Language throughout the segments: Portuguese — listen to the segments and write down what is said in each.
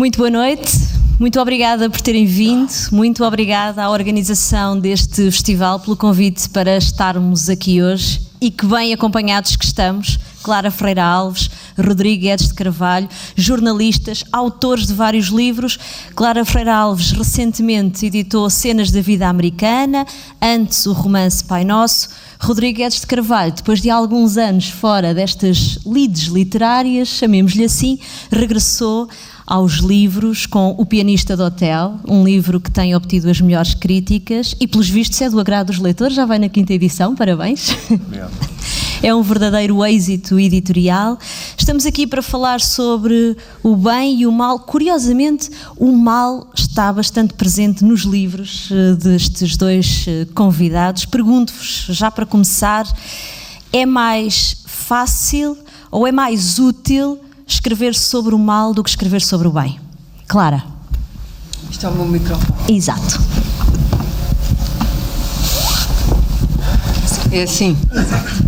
Muito boa noite, muito obrigada por terem vindo, muito obrigada à organização deste festival pelo convite para estarmos aqui hoje e que bem acompanhados que estamos. Clara Freira Alves, Rodrigo Guedes de Carvalho, jornalistas, autores de vários livros. Clara Freira Alves recentemente editou Cenas da Vida Americana, antes o romance Pai Nosso. Rodrigo Guedes de Carvalho, depois de alguns anos fora destas lides literárias, chamemos-lhe assim, regressou aos livros com O Pianista do Hotel, um livro que tem obtido as melhores críticas e, pelos vistos, é do agrado dos leitores, já vai na 5ª edição, parabéns. Obrigado. É um verdadeiro êxito editorial. Estamos aqui para falar sobre o bem e o mal. Curiosamente, o mal está bastante presente nos livros destes dois convidados. Pergunto-vos, já para começar, é mais fácil ou é mais útil escrever sobre o mal do que escrever sobre o bem? Clara. Isto é o meu microfone. Exato. É assim.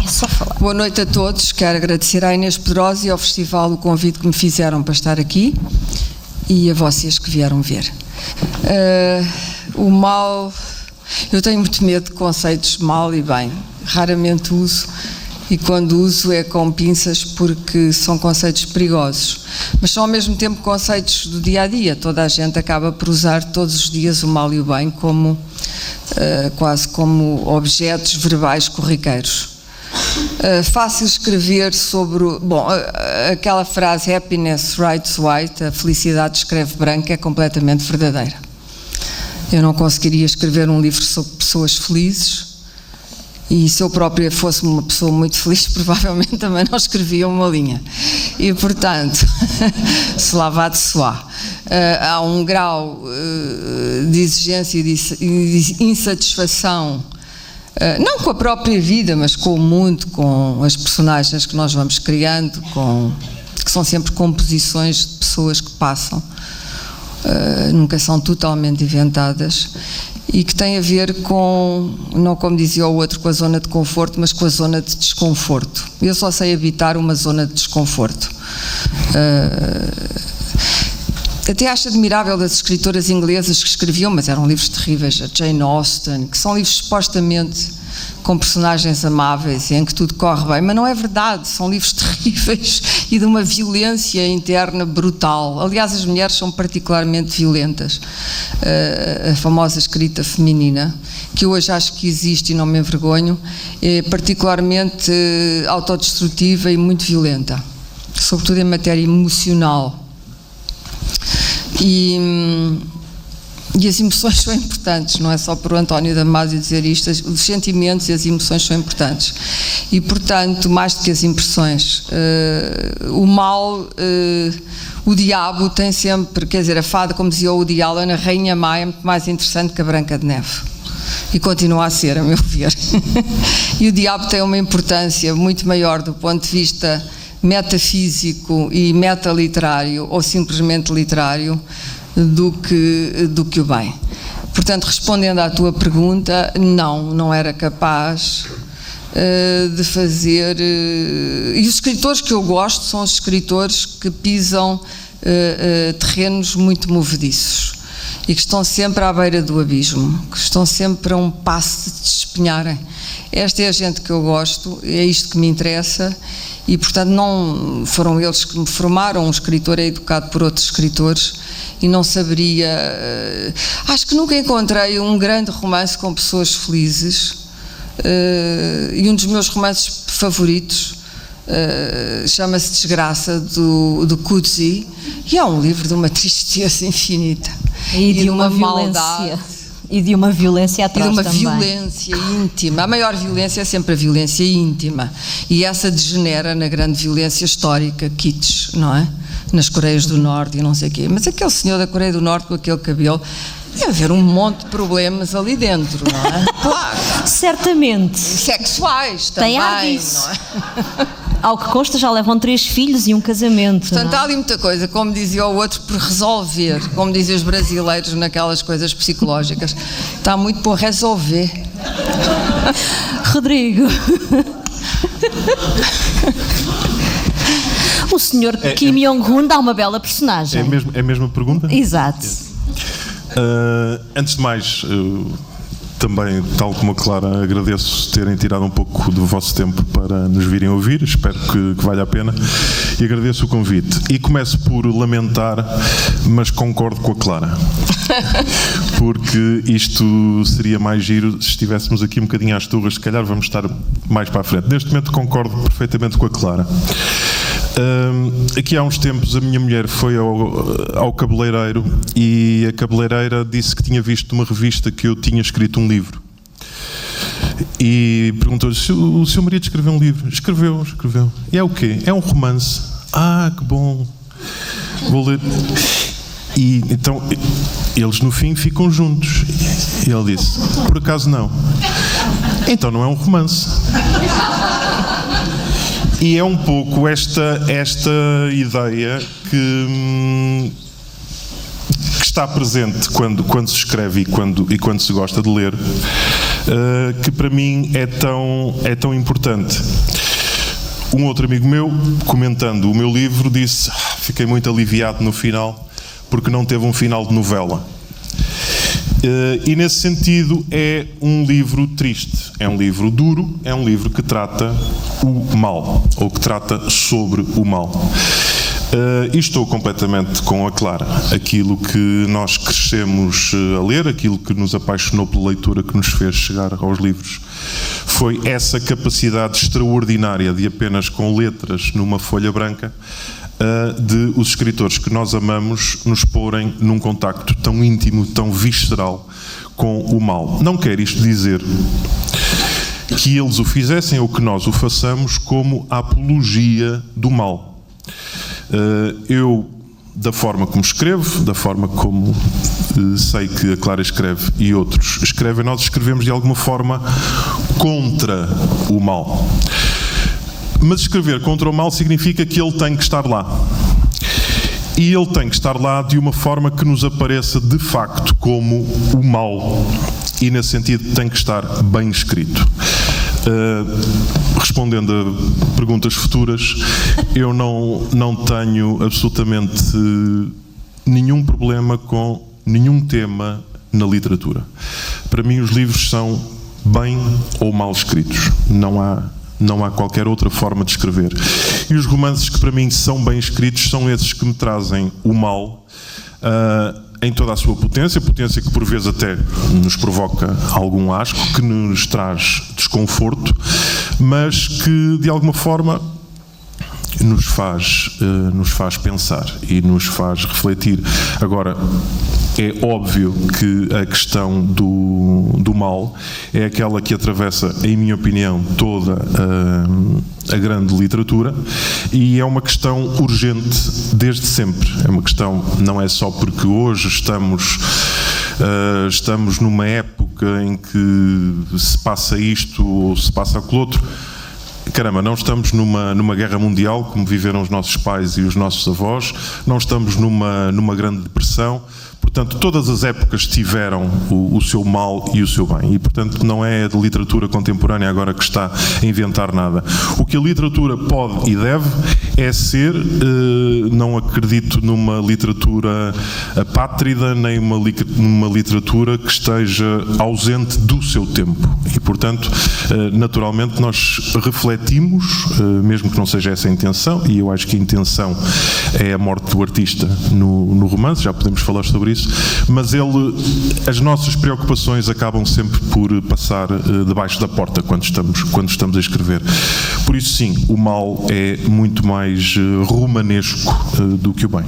É só falar. Boa noite a todos. Quero agradecer à Inês Pedrosa e ao festival o convite que me fizeram para estar aqui e a vocês que vieram ver. O mal... Eu tenho muito medo de conceitos de mal e bem. Raramente uso. E quando uso é com pinças porque são conceitos perigosos. Mas são ao mesmo tempo conceitos do dia-a-dia. Toda a gente acaba por usar todos os dias o mal e o bem como, quase como objetos verbais corriqueiros. Fácil escrever sobre... Bom, aquela frase happiness writes white, a felicidade escreve branco, é completamente verdadeira. Eu não conseguiria escrever um livro sobre pessoas felizes. E se eu própria fosse uma pessoa muito feliz, provavelmente também não escrevia uma linha. E, portanto, cela va de soi. Há um grau de exigência e de insatisfação, não com a própria vida, mas com o mundo, com as personagens que nós vamos criando, que são sempre composições de pessoas que passam, nunca são totalmente inventadas. E que tem a ver com, não como dizia o outro, com a zona de conforto, mas com a zona de desconforto. Eu só sei habitar uma zona de desconforto. Até acho admirável das escritoras inglesas que escreviam, mas eram livros terríveis, a Jane Austen, que são livros supostamente com personagens amáveis e em que tudo corre bem, mas não é verdade, são livros terríveis e de uma violência interna brutal. Aliás, as mulheres são particularmente violentas. A famosa escrita feminina, que eu hoje acho que existe e não me envergonho, é particularmente autodestrutiva e muito violenta, sobretudo em matéria emocional. E as emoções são importantes, não é só por António Damasio dizer isto, os sentimentos e as emoções são importantes. E, portanto, mais do que as impressões, o mal, o diabo tem sempre, quer dizer, a fada, como dizia o Woody Allen, a Rainha Má é muito mais interessante que a Branca de Neve. E continua a ser, a meu ver. E o diabo tem uma importância muito maior do ponto de vista metafísico e metaliterário, ou simplesmente literário, do que o bem. Portanto, respondendo à tua pergunta, não era capaz de fazer... E os escritores que eu gosto são os escritores que pisam terrenos muito movediços e que estão sempre à beira do abismo, que estão sempre a um passo de despenharem. Esta é a gente que eu gosto, é isto que me interessa. E, portanto, não foram eles que me formaram. Um escritor é educado por outros escritores e não saberia... Acho que nunca encontrei um grande romance com pessoas felizes, e um dos meus romances favoritos chama-se Desgraça, do Coetzee, e é um livro de uma tristeza infinita e de uma maldade. E de uma violência atrás também. E de uma violência íntima. A maior violência é sempre a violência íntima. E essa degenera na grande violência histórica, kitsch, não é? Nas Coreias do Norte e não sei o quê. Mas aquele senhor da Coreia do Norte com aquele cabelo, deve haver um monte de problemas ali dentro, não é? Claro. Certamente. Sexuais também, tem ar disso. não é? Ao que consta, já levam 3 filhos e um casamento. Portanto, há ali muita coisa, como dizia o outro, por resolver, como dizem os brasileiros naquelas coisas psicológicas. Está muito por resolver. Rodrigo. O senhor Kim Jong-un dá uma bela personagem. É a mesma pergunta? Exato. Antes de mais, também, tal como a Clara, agradeço terem tirado um pouco do vosso tempo para nos virem ouvir, espero que valha a pena, e agradeço o convite. E começo por lamentar, mas concordo com a Clara, porque isto seria mais giro se estivéssemos aqui um bocadinho às turras, se calhar vamos estar mais para a frente. Neste momento concordo perfeitamente com a Clara. Aqui há uns tempos a minha mulher foi ao cabeleireiro e a cabeleireira disse que tinha visto numa revista que eu tinha escrito um livro e perguntou-lhe se o seu marido escreveu um livro. Escreveu. E é o quê? É um romance. Ah, que bom, vou ler. E então eles no fim ficam juntos e ele disse, por acaso não? Então não é um romance. E é um pouco esta ideia que está presente quando se escreve e quando se gosta de ler, que para mim é tão importante. Um outro amigo meu, comentando o meu livro, disse: fiquei muito aliviado no final, porque não teve um final de novela. E nesse sentido é um livro triste, é um livro duro, é um livro que trata o mal, ou que trata sobre o mal. E estou completamente com a Clara. Aquilo que nós crescemos a ler, aquilo que nos apaixonou pela leitura, que nos fez chegar aos livros, foi essa capacidade extraordinária de apenas com letras numa folha branca, de os escritores que nós amamos nos porem num contacto tão íntimo, tão visceral com o mal. Não quer isto dizer que eles o fizessem ou que nós o façamos como a apologia do mal. Eu, da forma como escrevo, da forma como sei que a Clara escreve e outros escrevem, nós escrevemos de alguma forma contra o mal. Mas escrever contra o mal significa que ele tem que estar lá. E ele tem que estar lá de uma forma que nos apareça de facto como o mal. E nesse sentido tem que estar bem escrito. Respondendo a perguntas futuras, eu não tenho absolutamente nenhum problema com nenhum tema na literatura. Para mim os livros são bem ou mal escritos. Não há qualquer outra forma de escrever. E os romances que para mim são bem escritos são esses que me trazem o mal em toda a sua potência que por vezes até nos provoca algum asco, que nos traz desconforto, mas que de alguma forma nos faz pensar e nos faz refletir. Agora, é óbvio que a questão do mal é aquela que atravessa, em minha opinião, toda a grande literatura, e é uma questão urgente desde sempre. É uma questão, não é só porque hoje estamos numa época em que se passa isto ou se passa aquilo outro. Caramba, não estamos numa guerra mundial como viveram os nossos pais e os nossos avós, não estamos numa grande depressão. Portanto, todas as épocas tiveram o seu mal e o seu bem. E, portanto, não é a literatura contemporânea agora que está a inventar nada. O que a literatura pode e deve é ser, não acredito numa literatura apátrida, nem numa literatura que esteja ausente do seu tempo. E, portanto, naturalmente, nós refletimos, mesmo que não seja essa a intenção, e eu acho que a intenção é a morte do artista no romance, já podemos falar sobre isso, mas as nossas preocupações acabam sempre por passar debaixo da porta quando estamos a escrever. Por isso, sim, o mal é muito mais romanesco do que o bem.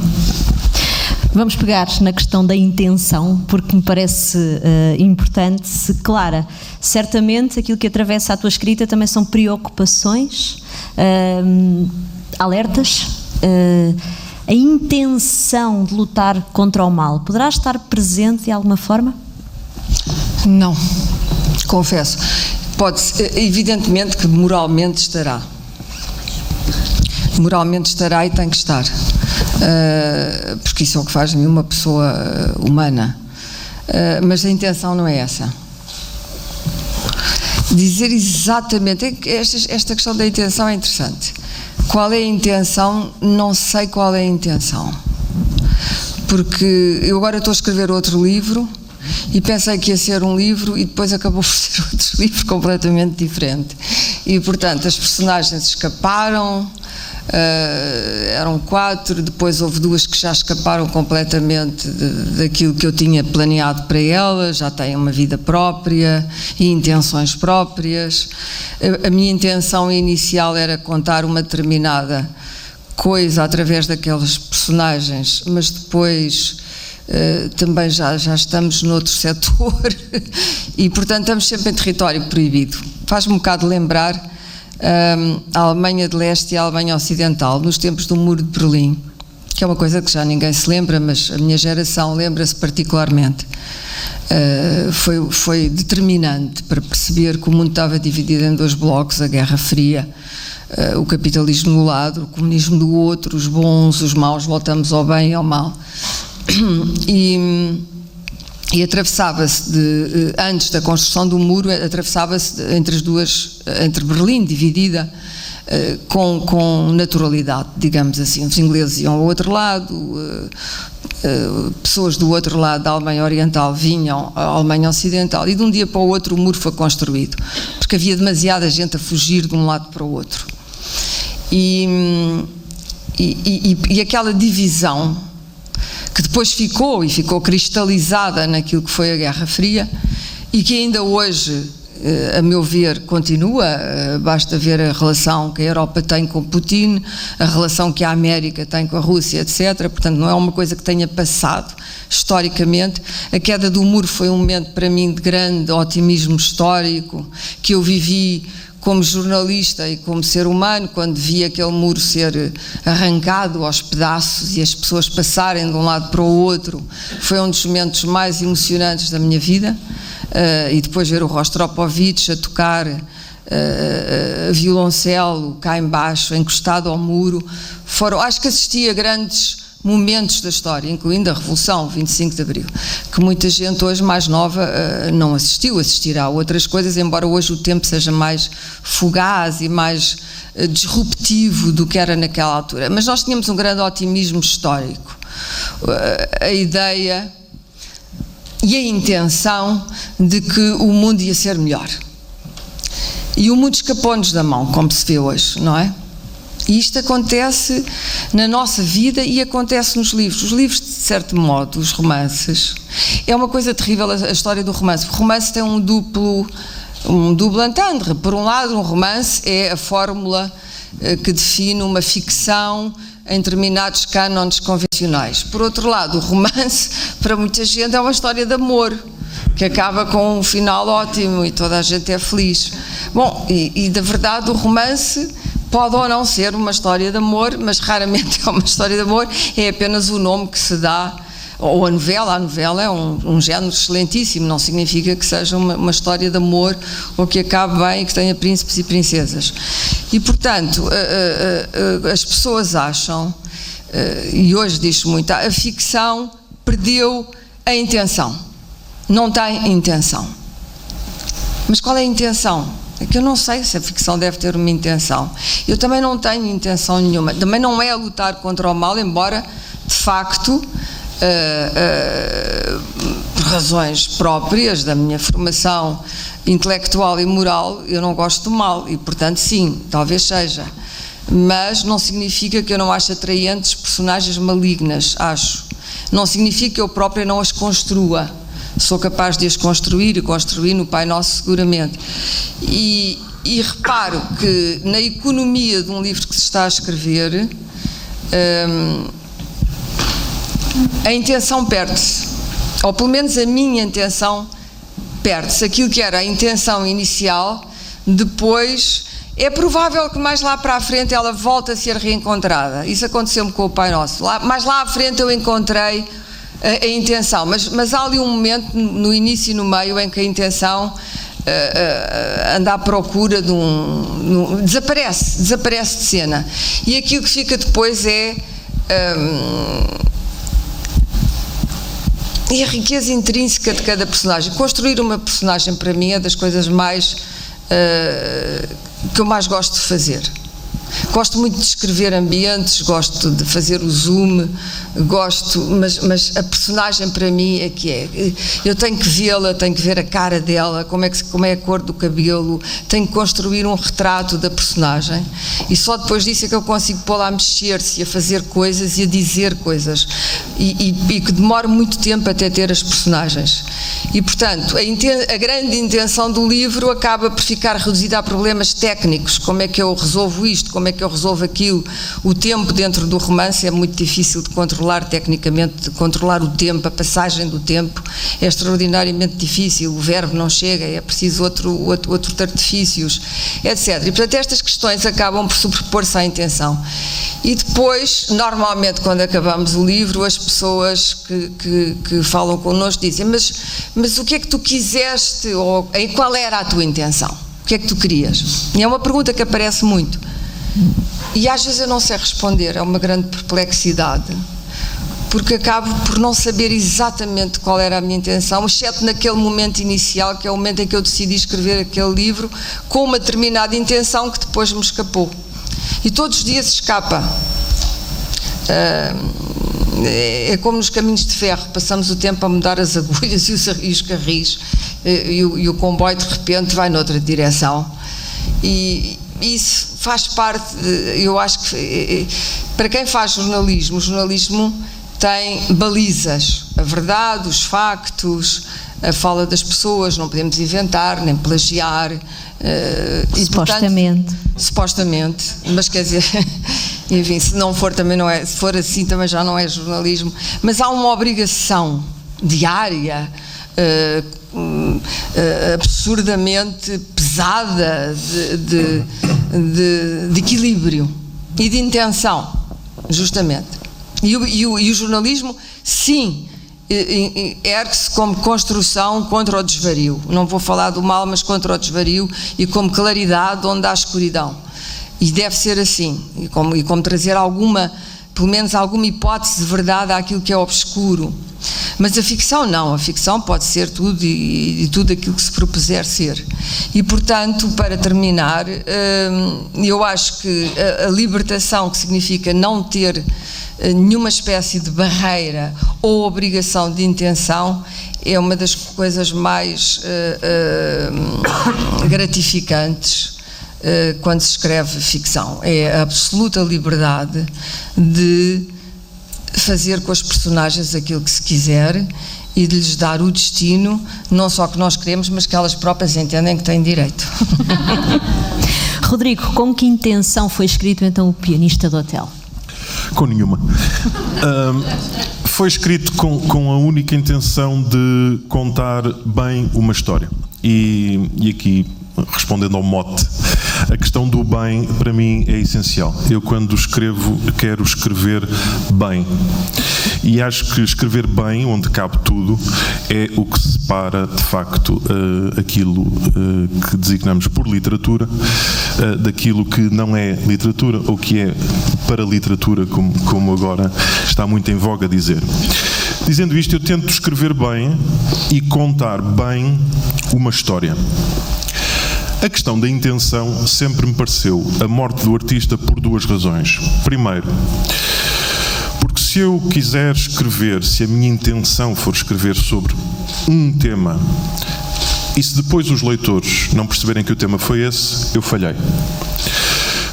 Vamos pegar na questão da intenção, porque me parece importante. Clara, certamente aquilo que atravessa a tua escrita também são preocupações, alertas, a intenção de lutar contra o mal. Poderá estar presente de alguma forma? Não, confesso. Evidentemente que moralmente estará. Moralmente estará e tem que estar. Porque isso é o que faz de mim uma pessoa humana. Mas a intenção não é essa. Dizer exatamente, esta questão da intenção é interessante. Qual é a intenção? Não sei qual é a intenção. Porque eu agora estou a escrever outro livro e pensei que ia ser um livro e depois acabou por ser outro livro completamente diferente. E, portanto, as personagens escaparam, eram 4, depois houve 2 que já escaparam completamente daquilo que eu tinha planeado para elas, já têm uma vida própria e intenções próprias. A minha intenção inicial era contar uma determinada coisa através daquelas personagens, mas depois também já estamos noutro setor e, portanto, estamos sempre em território proibido. Faz-me um bocado lembrar a Alemanha de Leste e a Alemanha Ocidental, nos tempos do Muro de Berlim, que é uma coisa que já ninguém se lembra, mas a minha geração lembra-se particularmente. Foi determinante para perceber que o mundo estava dividido em 2 blocos, a Guerra Fria, o capitalismo do lado, o comunismo do outro, os bons, os maus, voltamos ao bem e ao mal. E atravessava-se, antes da construção do muro, atravessava-se entre Berlim, dividida, com naturalidade, digamos assim. Os ingleses iam ao outro lado, pessoas do outro lado da Alemanha Oriental vinham à Alemanha Ocidental, e de um dia para o outro o muro foi construído, porque havia demasiada gente a fugir de um lado para o outro. E aquela divisão, que depois ficou cristalizada naquilo que foi a Guerra Fria e que ainda hoje, a meu ver, continua. Basta ver a relação que a Europa tem com Putin, a relação que a América tem com a Rússia, etc. Portanto, não é uma coisa que tenha passado historicamente. A queda do muro foi um momento para mim de grande otimismo histórico, que eu vivi como jornalista e como ser humano, quando vi aquele muro ser arrancado aos pedaços e as pessoas passarem de um lado para o outro. Foi um dos momentos mais emocionantes da minha vida. E depois ver o Rostropovich a tocar violoncelo cá embaixo, encostado ao muro. Acho que assisti a grandes momentos da história, incluindo a Revolução, 25 de Abril, que muita gente hoje mais nova não assistirá a outras coisas, embora hoje o tempo seja mais fugaz e mais disruptivo do que era naquela altura. Mas nós tínhamos um grande otimismo histórico. A ideia e a intenção de que o mundo ia ser melhor. E o mundo escapou-nos da mão, como se vê hoje, não é? E isto acontece na nossa vida e acontece nos livros. Os livros, de certo modo, os romances, é uma coisa terrível a história do romance. O romance tem um duplo entendre. Por um lado, um romance é a fórmula que define uma ficção em determinados cânones convencionais. Por outro lado, o romance, para muita gente, é uma história de amor, que acaba com um final ótimo e toda a gente é feliz. Bom, e da verdade, o romance pode ou não ser uma história de amor, mas raramente é uma história de amor, é apenas o nome que se dá, ou a novela é um género excelentíssimo, não significa que seja uma história de amor, ou que acabe bem e que tenha príncipes e princesas. E, portanto, as pessoas acham, e hoje diz-se muito, a ficção perdeu a intenção, não tem intenção. Mas qual é a intenção? É que eu não sei se a ficção deve ter uma intenção. Eu também não tenho intenção nenhuma. Também não é lutar contra o mal, embora, de facto, por razões próprias da minha formação intelectual e moral, eu não gosto do mal. E, portanto, sim, talvez seja. Mas não significa que eu não ache atraentes personagens malignas, acho. Não significa que eu própria não as construa. Sou capaz de as construir e construir no Pai Nosso seguramente. E reparo que na economia de um livro que se está a escrever, a intenção perde-se, ou pelo menos a minha intenção perde-se. Aquilo que era a intenção inicial, depois é provável que mais lá para a frente ela volte a ser reencontrada. Isso aconteceu-me com o Pai Nosso. Mais lá à frente eu encontrei a intenção, mas há ali um momento no início e no meio em que a intenção anda à procura de desaparece de cena, e aquilo que fica depois é a riqueza intrínseca de cada personagem. Construir uma personagem, para mim, é das coisas mais que eu mais gosto de fazer. Gosto muito de escrever ambientes, gosto de fazer o zoom, mas a personagem para mim é que é. Eu tenho que vê-la, tenho que ver a cara dela, como é a cor do cabelo, tenho que construir um retrato da personagem e só depois disso é que eu consigo pô-la a mexer-se, a fazer coisas e a dizer coisas e que demora muito tempo até ter as personagens. E, portanto, a grande intenção do livro acaba por ficar reduzida a problemas técnicos. Como é que eu resolvo isto? Como é que eu resolvo aquilo? O tempo dentro do romance é muito difícil de controlar tecnicamente, de controlar o tempo, a passagem do tempo é extraordinariamente difícil, o verbo não chega, é preciso outros artifícios, etc. E, portanto, estas questões acabam por sobrepor-se à intenção. E depois, normalmente, quando acabamos o livro, as pessoas que falam connosco dizem, mas o que é que tu quiseste, ou qual era a tua intenção? O que é que tu querias? E é uma pergunta que aparece muito. E às vezes eu não sei responder, é uma grande perplexidade, porque acabo por não saber exatamente qual era a minha intenção, exceto naquele momento inicial, que é o momento em que eu decidi escrever aquele livro, com uma determinada intenção que depois me escapou. E todos os dias escapa. É como nos caminhos de ferro, passamos o tempo a mudar as agulhas e os carris, e o comboio de repente vai noutra direção. E isso faz parte, eu acho que para quem faz jornalismo, o jornalismo tem balizas, a verdade, os factos, a fala das pessoas, não podemos inventar, nem plagiar. Supostamente. E, portanto, supostamente, mas quer dizer, enfim, se não for também não é, se for assim também já não é jornalismo, mas há uma obrigação diária, absurdamente pesada de equilíbrio e de intenção, justamente. E o jornalismo, sim, ergue-se como construção contra o desvario. Não vou falar do mal, mas contra o desvario, e como claridade onde há escuridão. E deve ser assim, e como trazer pelo menos alguma hipótese de verdade àquilo que é obscuro. Mas a ficção não, a ficção pode ser tudo e tudo aquilo que se propuser ser. E, portanto, para terminar, eu acho que a libertação, que significa não ter nenhuma espécie de barreira ou obrigação de intenção, é uma das coisas mais gratificantes quando se escreve ficção. É a absoluta liberdade de fazer com as personagens aquilo que se quiser e de lhes dar o destino, não só que nós queremos, mas que elas próprias entendem que têm direito. Rodrigo, com que intenção foi escrito então O Pianista do Hotel? Com nenhuma. Foi escrito com a única intenção de contar bem uma história. E aqui, respondendo ao mote, a questão do bem para mim é essencial. Eu, quando escrevo, quero escrever bem. E acho que escrever bem, onde cabe tudo, é o que separa, de facto, aquilo que designamos por literatura, daquilo que não é literatura, ou que é para literatura, como agora está muito em voga dizer. Dizendo isto, eu tento escrever bem e contar bem uma história. A questão da intenção sempre me pareceu a morte do artista por duas razões. Primeiro, porque se eu quiser escrever, se a minha intenção for escrever sobre um tema, e se depois os leitores não perceberem que o tema foi esse, eu falhei.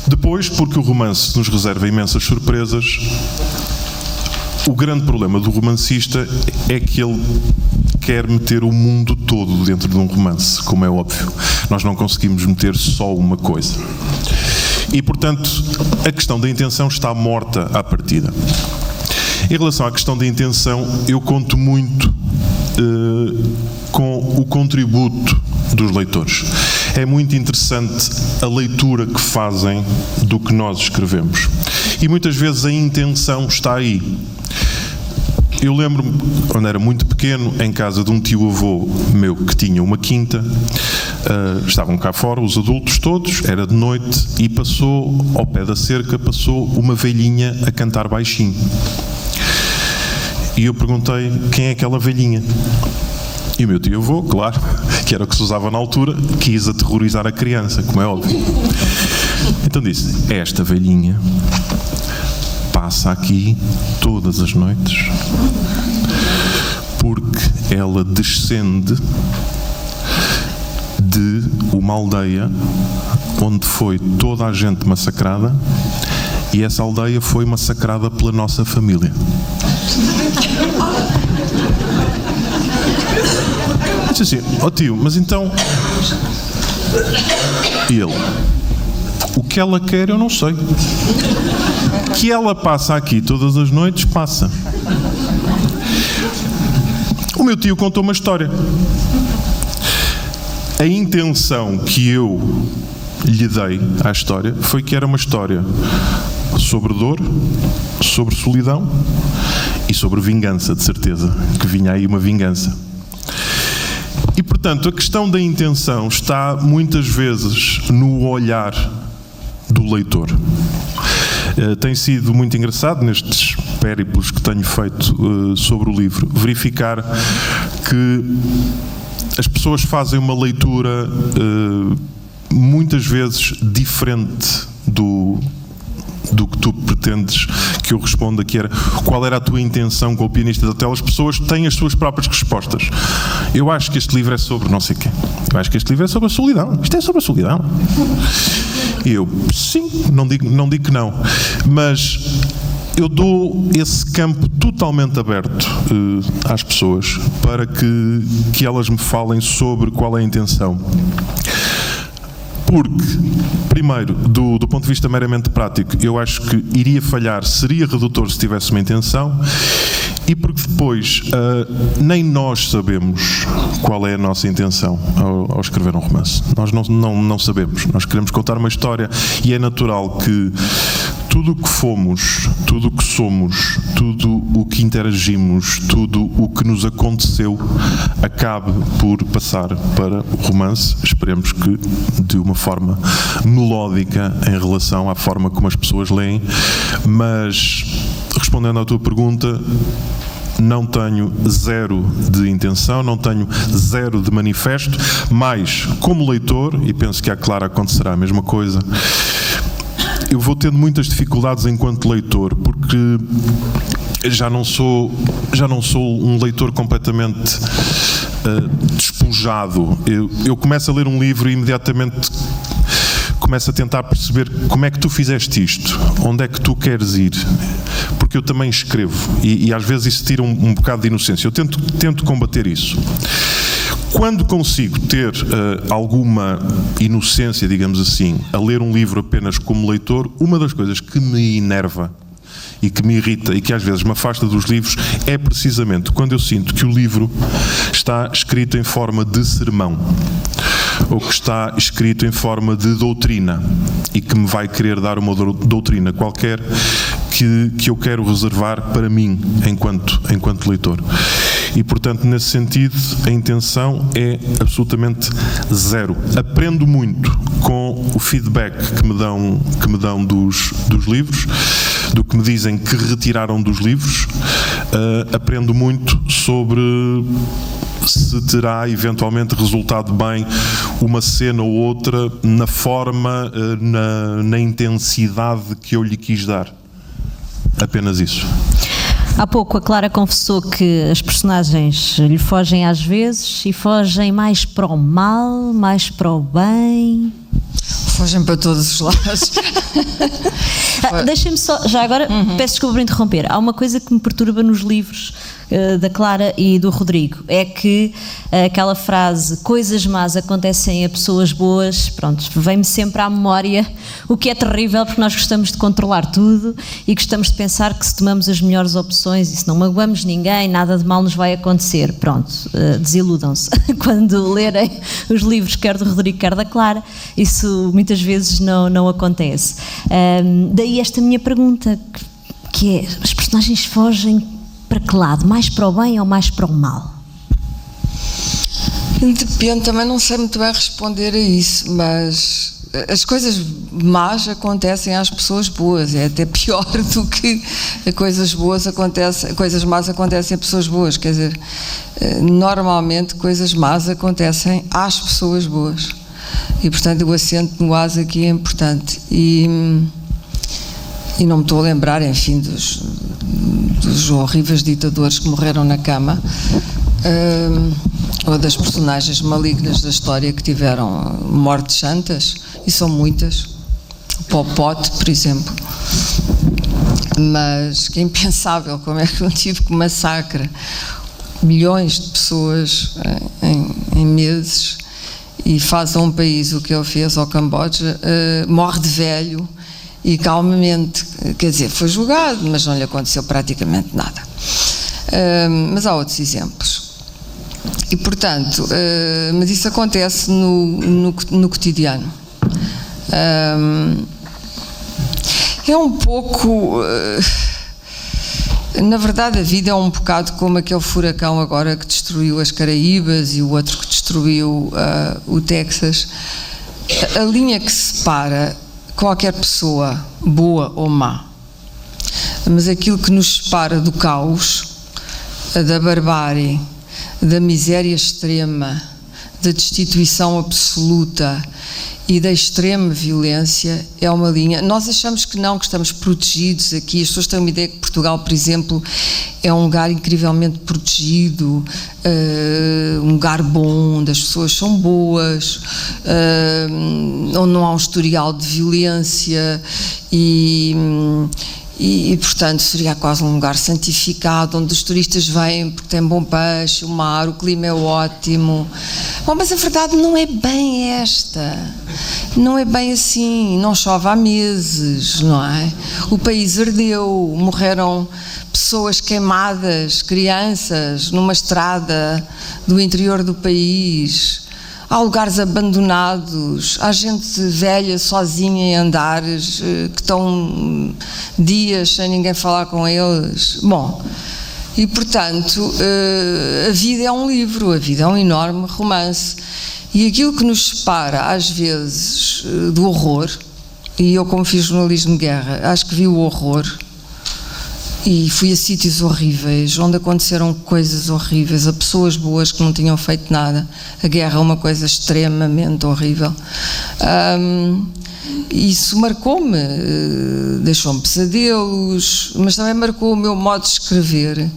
Depois, porque o romance nos reserva imensas surpresas. O grande problema do romancista é que ele quer meter o mundo todo dentro de um romance, como é óbvio. Nós não conseguimos meter só uma coisa. E, portanto, a questão da intenção está morta à partida. Em relação à questão da intenção, eu conto muito com o contributo dos leitores. É muito interessante a leitura que fazem do que nós escrevemos. E muitas vezes a intenção está aí. Eu lembro-me, quando era muito pequeno, em casa de um tio-avô meu que tinha uma quinta, estavam cá fora, os adultos todos, era de noite, e passou, ao pé da cerca, passou uma velhinha a cantar baixinho. E eu perguntei quem é aquela velhinha. E o meu tio-avô, claro, que era o que se usava na altura, quis aterrorizar a criança, como é óbvio. Então disse: esta velhinha passa aqui todas as noites porque ela descende de uma aldeia onde foi toda a gente massacrada, e essa aldeia foi massacrada pela nossa família. Disse assim: ó tio, mas então... E ele: o que ela quer eu não sei. Que ela passa aqui todas as noites, passa. O meu tio contou uma história. A intenção que eu lhe dei à história foi que era uma história sobre dor, sobre solidão e sobre vingança, de certeza, que vinha aí uma vingança. E, portanto, a questão da intenção está muitas vezes no olhar do leitor. Tem sido muito engraçado nestes périplos que tenho feito sobre o livro, verificar que as pessoas fazem uma leitura muitas vezes diferente do que tu pretendes que eu responda, que era qual era a tua intenção com o pianista da tela. As pessoas têm as suas próprias respostas. Eu acho que este livro é sobre não sei quê. Eu acho que este livro é sobre a solidão. Isto é sobre a solidão. E eu, sim, não digo que não. Mas eu dou esse campo totalmente aberto às pessoas para que elas me falem sobre qual é a intenção. Porque, primeiro, do ponto de vista meramente prático, eu acho que iria falhar, seria redutor se tivesse uma intenção, e porque depois nem nós sabemos qual é a nossa intenção ao escrever um romance. Nós não sabemos. Nós queremos contar uma história e é natural que tudo o que fomos, tudo o que somos, tudo o que interagimos, tudo o que nos aconteceu acabe por passar para o romance. Esperemos que de uma forma melódica em relação à forma como as pessoas leem, mas respondendo à tua pergunta, não tenho zero de intenção, não tenho zero de manifesto, mas como leitor, e penso que à Clara acontecerá a mesma coisa, eu vou tendo muitas dificuldades enquanto leitor, porque já não sou um leitor completamente despojado. Eu começo a ler um livro e imediatamente começo a tentar perceber como é que tu fizeste isto, onde é que tu queres ir, porque eu também escrevo e às vezes isso tira um bocado de inocência. Eu tento combater isso. Quando consigo ter alguma inocência, digamos assim, a ler um livro apenas como leitor, uma das coisas que me enerva e que me irrita e que às vezes me afasta dos livros é precisamente quando eu sinto que o livro está escrito em forma de sermão ou que está escrito em forma de doutrina e que me vai querer dar uma doutrina qualquer que eu quero reservar para mim enquanto leitor. E, portanto, nesse sentido, a intenção é absolutamente zero. Aprendo muito com o feedback que me dão dos livros, do que me dizem que retiraram dos livros. Aprendo muito sobre se terá eventualmente resultado bem uma cena ou outra na forma, na intensidade que eu lhe quis dar. Apenas isso. Há pouco a Clara confessou que as personagens lhe fogem às vezes e fogem mais para o mal, mais para o bem. Fogem para todos os lados. Deixem-me só, já agora, peço desculpa por interromper. Há uma coisa que me perturba nos livros da Clara e do Rodrigo, é que aquela frase, coisas más acontecem a pessoas boas, pronto, vem-me sempre à memória, o que é terrível, porque nós gostamos de controlar tudo e gostamos de pensar que se tomamos as melhores opções e se não magoamos ninguém, nada de mal nos vai acontecer. Pronto, desiludam-se quando lerem os livros, quer do Rodrigo, quer da Clara, isso muitas vezes não acontece. Daí esta minha pergunta, que é, as personagens fogem para que lado? Mais para o bem ou mais para o mal? Depende, também não sei muito bem responder a isso, mas as coisas más acontecem às pessoas boas, é até pior do que coisas más acontecem a pessoas boas, quer dizer, normalmente coisas más acontecem às pessoas boas. E portanto o acento no as aqui é importante. E não me estou a lembrar, enfim, dos horríveis ditadores que morreram na cama, ou das personagens malignas da história que tiveram mortes santas, e são muitas. O Pol Pot, por exemplo. Mas que é impensável como é que um tipo que massacra milhões de pessoas em meses e faz a um país o que ele fez ao Camboja, morre de velho e calmamente, quer dizer, foi julgado, mas não lhe aconteceu praticamente nada. Mas há outros exemplos. E portanto, mas isso acontece no cotidiano. É um pouco, na verdade a vida é um bocado como aquele furacão agora que destruiu as Caraíbas e o outro que destruiu o Texas. A linha que separa qualquer pessoa, boa ou má, mas aquilo que nos separa do caos, da barbárie, da miséria extrema, da destituição absoluta e da extrema violência é uma linha. Nós achamos que não, que estamos protegidos aqui. As pessoas têm uma ideia que Portugal, por exemplo, é um lugar incrivelmente protegido, um lugar bom, onde as pessoas são boas, onde não há um historial de violência e, portanto, seria quase um lugar santificado, onde os turistas vêm porque tem bom peixe, o mar, o clima é ótimo. Bom, mas a verdade não é bem esta. Não é bem assim. Não chove há meses, não é? O país ardeu, morreram pessoas queimadas, crianças, numa estrada do interior do país. Há lugares abandonados, há gente velha sozinha em andares que estão dias sem ninguém falar com eles. Bom, e portanto a vida é um livro, a vida é um enorme romance. E aquilo que nos separa às vezes do horror, e eu como fiz jornalismo de guerra, acho que vi o horror, e fui a sítios horríveis, onde aconteceram coisas horríveis, a pessoas boas que não tinham feito nada. A guerra é uma coisa extremamente horrível. Isso marcou-me, deixou-me pesadelos, mas também marcou o meu modo de escrever,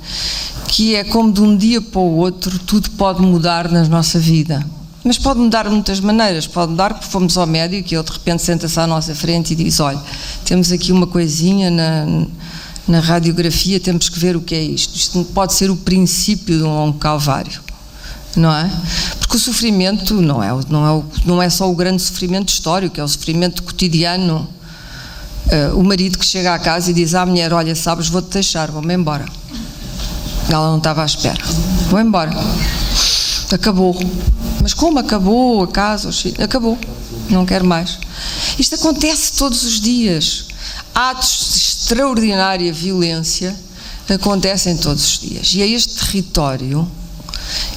que é como de um dia para o outro tudo pode mudar na nossa vida. Mas pode mudar de muitas maneiras. Pode mudar porque fomos ao médico e ele de repente senta-se à nossa frente e diz: olha, temos aqui uma coisinha na radiografia, temos que ver o que é isto. Isto pode ser o princípio de um longo calvário, não é? Porque o sofrimento não é só o grande sofrimento histórico, é o sofrimento cotidiano. O marido que chega à casa e diz à mulher: olha, sabes, vou-te deixar, vou-me embora. Ela não estava à espera. Vou embora. Acabou. Mas como acabou a casa? Acabou. Não quero mais. Isto acontece todos os dias. Atos de extraordinária violência acontecem todos os dias. E é este território,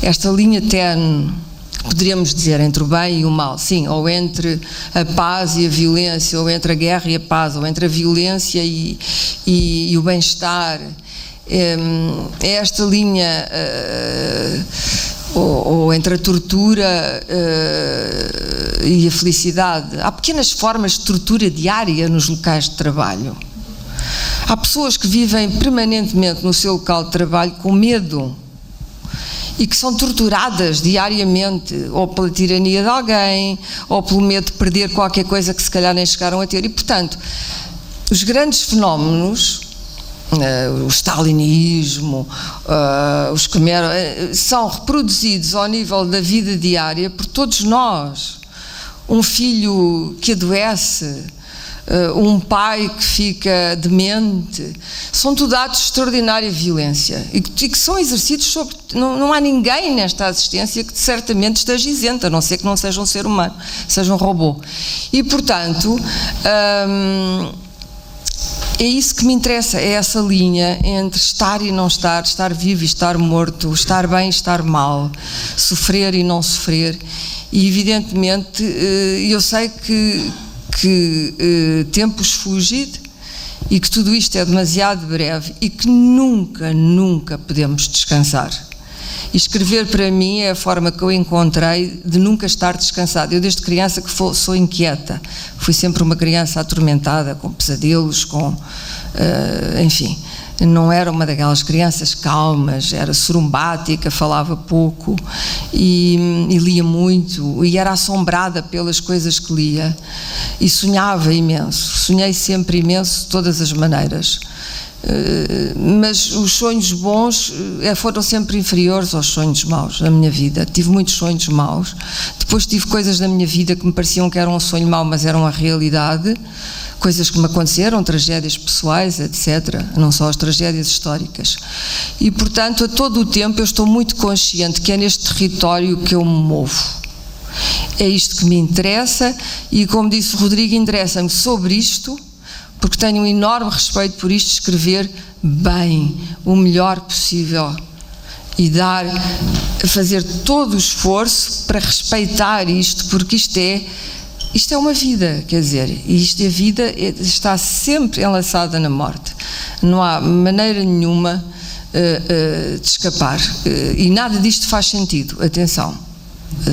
esta linha tenue, que poderíamos dizer entre o bem e o mal, sim, ou entre a paz e a violência, ou entre a guerra e a paz, ou entre a violência e o bem-estar. É esta linha, ou entre a tortura e a felicidade. Há pequenas formas de tortura diária nos locais de trabalho. Há pessoas que vivem permanentemente no seu local de trabalho com medo e que são torturadas diariamente, ou pela tirania de alguém, ou pelo medo de perder qualquer coisa que se calhar nem chegaram a ter. E, portanto, os grandes fenómenos, o stalinismo, os Khmer, são reproduzidos ao nível da vida diária por todos nós. Um filho que adoece, um pai que fica demente, são tudo atos de extraordinária violência e que são exercidos sobre... Não há ninguém nesta assistência que certamente esteja isento, a não ser que não seja um ser humano, seja um robô. E, portanto, é isso que me interessa, é essa linha entre estar e não estar, estar vivo e estar morto, estar bem e estar mal, sofrer e não sofrer. E, evidentemente, eu sei que tempos fugem e que tudo isto é demasiado breve e que nunca podemos descansar. E escrever para mim é a forma que eu encontrei de nunca estar descansada. Eu desde criança que sou inquieta, fui sempre uma criança atormentada, com pesadelos, enfim, não era uma daquelas crianças calmas, era sorumbática, falava pouco e lia muito e era assombrada pelas coisas que lia e sonhava imenso, sonhei sempre imenso de todas as maneiras. Mas os sonhos bons foram sempre inferiores aos sonhos maus na minha vida. Tive muitos sonhos maus, depois tive coisas na minha vida que me pareciam que eram um sonho mau, mas eram a realidade, coisas que me aconteceram, tragédias pessoais, etc., não só as tragédias históricas. E portanto, a todo o tempo eu estou muito consciente que é neste território que eu me movo. É isto que me interessa e, como disse o Rodrigo, interessa-me sobre isto, porque tenho um enorme respeito por isto, escrever bem, o melhor possível e fazer todo o esforço para respeitar isto, porque isto é uma vida, quer dizer, e a vida está sempre enlaçada na morte, não há maneira nenhuma de escapar, e nada disto faz sentido, atenção.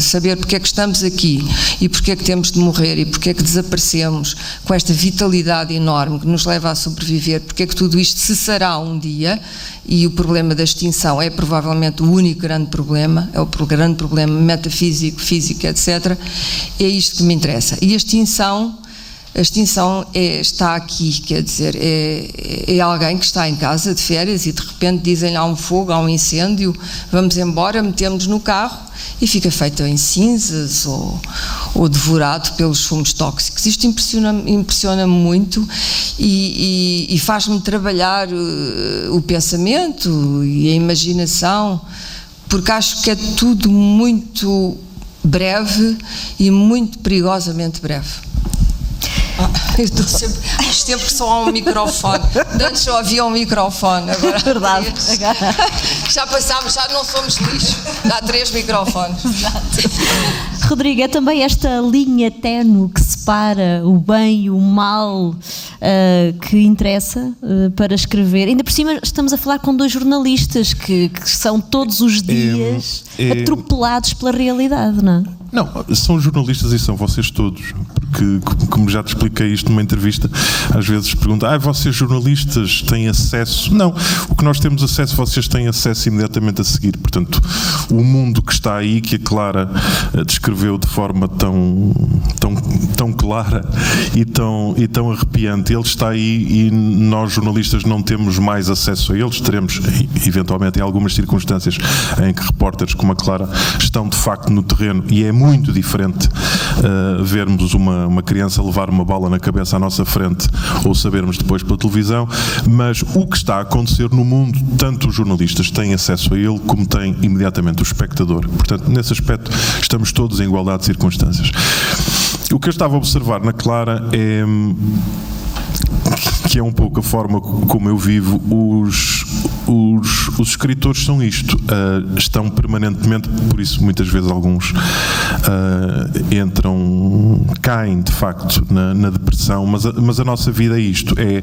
Saber porque é que estamos aqui e porque é que temos de morrer e porque é que desaparecemos com esta vitalidade enorme que nos leva a sobreviver, porque é que tudo isto cessará um dia e o problema da extinção é provavelmente o único grande problema, é o grande problema metafísico, físico, etc. É isto que me interessa. E a extinção está aqui, quer dizer, é alguém que está em casa de férias e de repente dizem-lhe há um fogo, há um incêndio, vamos embora, metemos no carro e fica feito em cinzas ou devorado pelos fumos tóxicos. Isto impressiona-me muito e faz-me trabalhar o pensamento e a imaginação, porque acho que é tudo muito breve e muito perigosamente breve. Eu estou sempre só há um microfone. Antes só havia um microfone. Agora verdade. Já passámos, já não somos lixo. Há 3 microfones. Exato. Rodrigo, é também esta linha ténue que separa o bem e o mal que interessa para escrever. Ainda por cima estamos a falar com 2 jornalistas que são todos os dias atropelados pela realidade, não é? Não, são jornalistas e são vocês todos, porque, como já te expliquei isto numa entrevista, às vezes perguntam, vocês jornalistas têm acesso? Não, o que nós temos acesso, vocês têm acesso imediatamente a seguir. Portanto, o mundo que está aí, que a Clara descreveu de forma tão clara e tão arrepiante, ele está aí e nós jornalistas não temos mais acesso a eles. Teremos, eventualmente, em algumas circunstâncias em que repórteres como a Clara estão de facto no terreno, e é muito diferente vermos uma criança levar uma bala na cabeça à nossa frente ou sabermos depois pela televisão, mas o que está a acontecer no mundo, tanto os jornalistas têm acesso a ele como tem imediatamente o espectador. Portanto, nesse aspecto estamos todos em igualdade de circunstâncias. O que eu estava a observar na Clara que é um pouco a forma como eu vivo. Os escritores são isto, estão permanentemente, por isso muitas vezes alguns caem de facto na depressão, mas a nossa vida é isto, é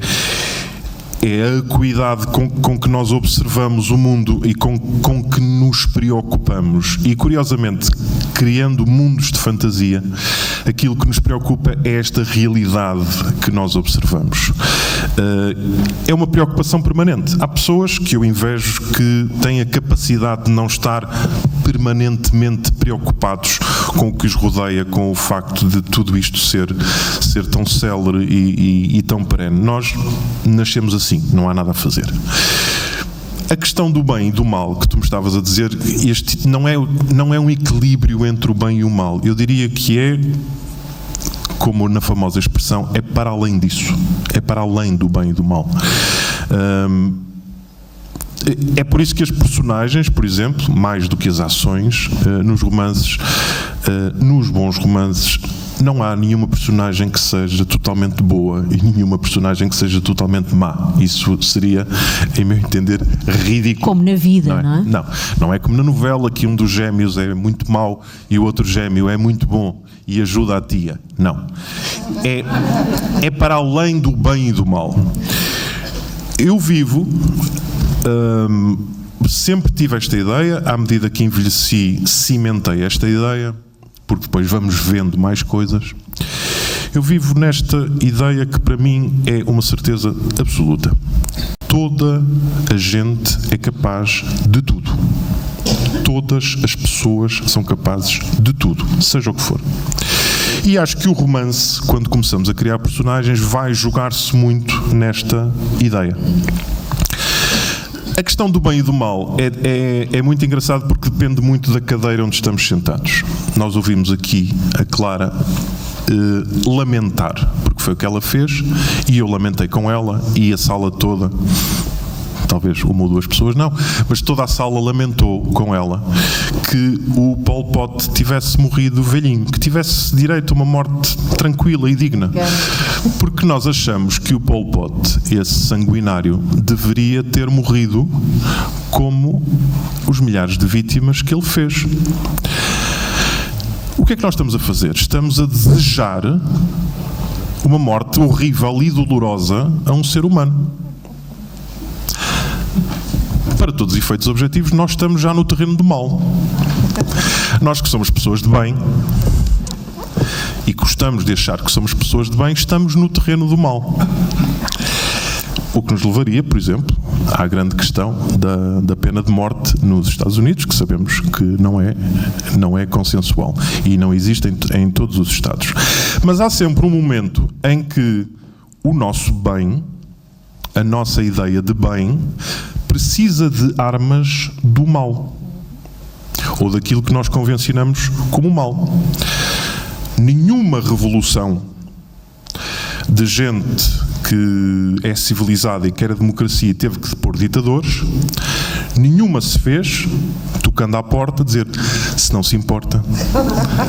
a acuidade com que nós observamos o mundo e com que nos preocupamos. E, curiosamente, criando mundos de fantasia, aquilo que nos preocupa é esta realidade que nós observamos. É uma preocupação permanente. Há pessoas que eu invejo que têm a capacidade de não estar permanentemente preocupados com o que os rodeia, com o facto de tudo isto ser tão célere e tão perene. Nós nascemos assim, não há nada a fazer. A questão do bem e do mal que tu me estavas a dizer, este não é um equilíbrio entre o bem e o mal. Eu diria que é, como na famosa expressão, é para além disso. É para além do bem e do mal. É por isso que as personagens, por exemplo, mais do que as ações, nos romances, nos bons romances, não há nenhuma personagem que seja totalmente boa e nenhuma personagem que seja totalmente má. Isso seria, em meu entender, ridículo. Como na vida, não é? Não é como na novela, que um dos gêmeos é muito mau e o outro gêmeo é muito bom e ajuda a tia. Não. É para além do bem e do mal. Eu vivo sempre tive esta ideia, à medida que envelheci, cimentei esta ideia, porque depois vamos vendo mais coisas. Eu vivo nesta ideia que para mim é uma certeza absoluta. Toda a gente é capaz de tudo. Todas as pessoas são capazes de tudo, seja o que for. E acho que o romance, quando começamos a criar personagens, vai jogar-se muito nesta ideia. A questão do bem e do mal é muito engraçado porque depende muito da cadeira onde estamos sentados. Nós ouvimos aqui a Clara lamentar, porque foi o que ela fez, e eu lamentei com ela, e a sala toda, talvez uma ou duas pessoas não, mas toda a sala lamentou com ela que o Pol Pot tivesse morrido velhinho, que tivesse direito a uma morte tranquila e digna. Porque nós achamos que o Pol Pot, esse sanguinário, deveria ter morrido como os milhares de vítimas que ele fez. O que é que nós estamos a fazer? Estamos a desejar uma morte horrível e dolorosa a um ser humano. Para todos os efeitos objetivos, nós estamos já no terreno do mal. Nós que somos pessoas de bem e gostamos de achar que somos pessoas de bem, estamos no terreno do mal. O que nos levaria, por exemplo, à grande questão da pena de morte nos Estados Unidos, que sabemos que não é consensual e não existe em todos os Estados. Mas há sempre um momento em que o nosso bem, a nossa ideia de bem, precisa de armas do mal, ou daquilo que nós convencionamos como mal. Nenhuma revolução de gente que é civilizada e quer a democracia e teve que depor ditadores, nenhuma se fez tocando à porta, dizer: se não se importa,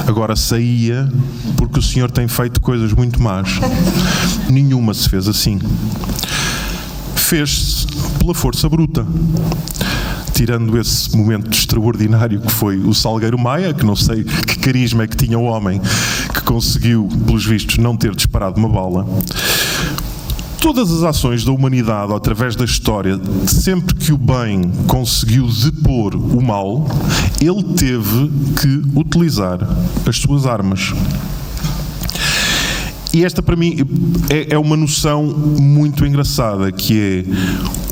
agora saía porque o senhor tem feito coisas muito más. Nenhuma se fez assim. Fez-se pela força bruta. Tirando esse momento extraordinário que foi o Salgueiro Maia, que não sei que carisma é que tinha o homem que conseguiu, pelos vistos, não ter disparado uma bala. Todas as ações da humanidade, através da história, sempre que o bem conseguiu depor o mal, ele teve que utilizar as suas armas. E esta, para mim, é uma noção muito engraçada, que é: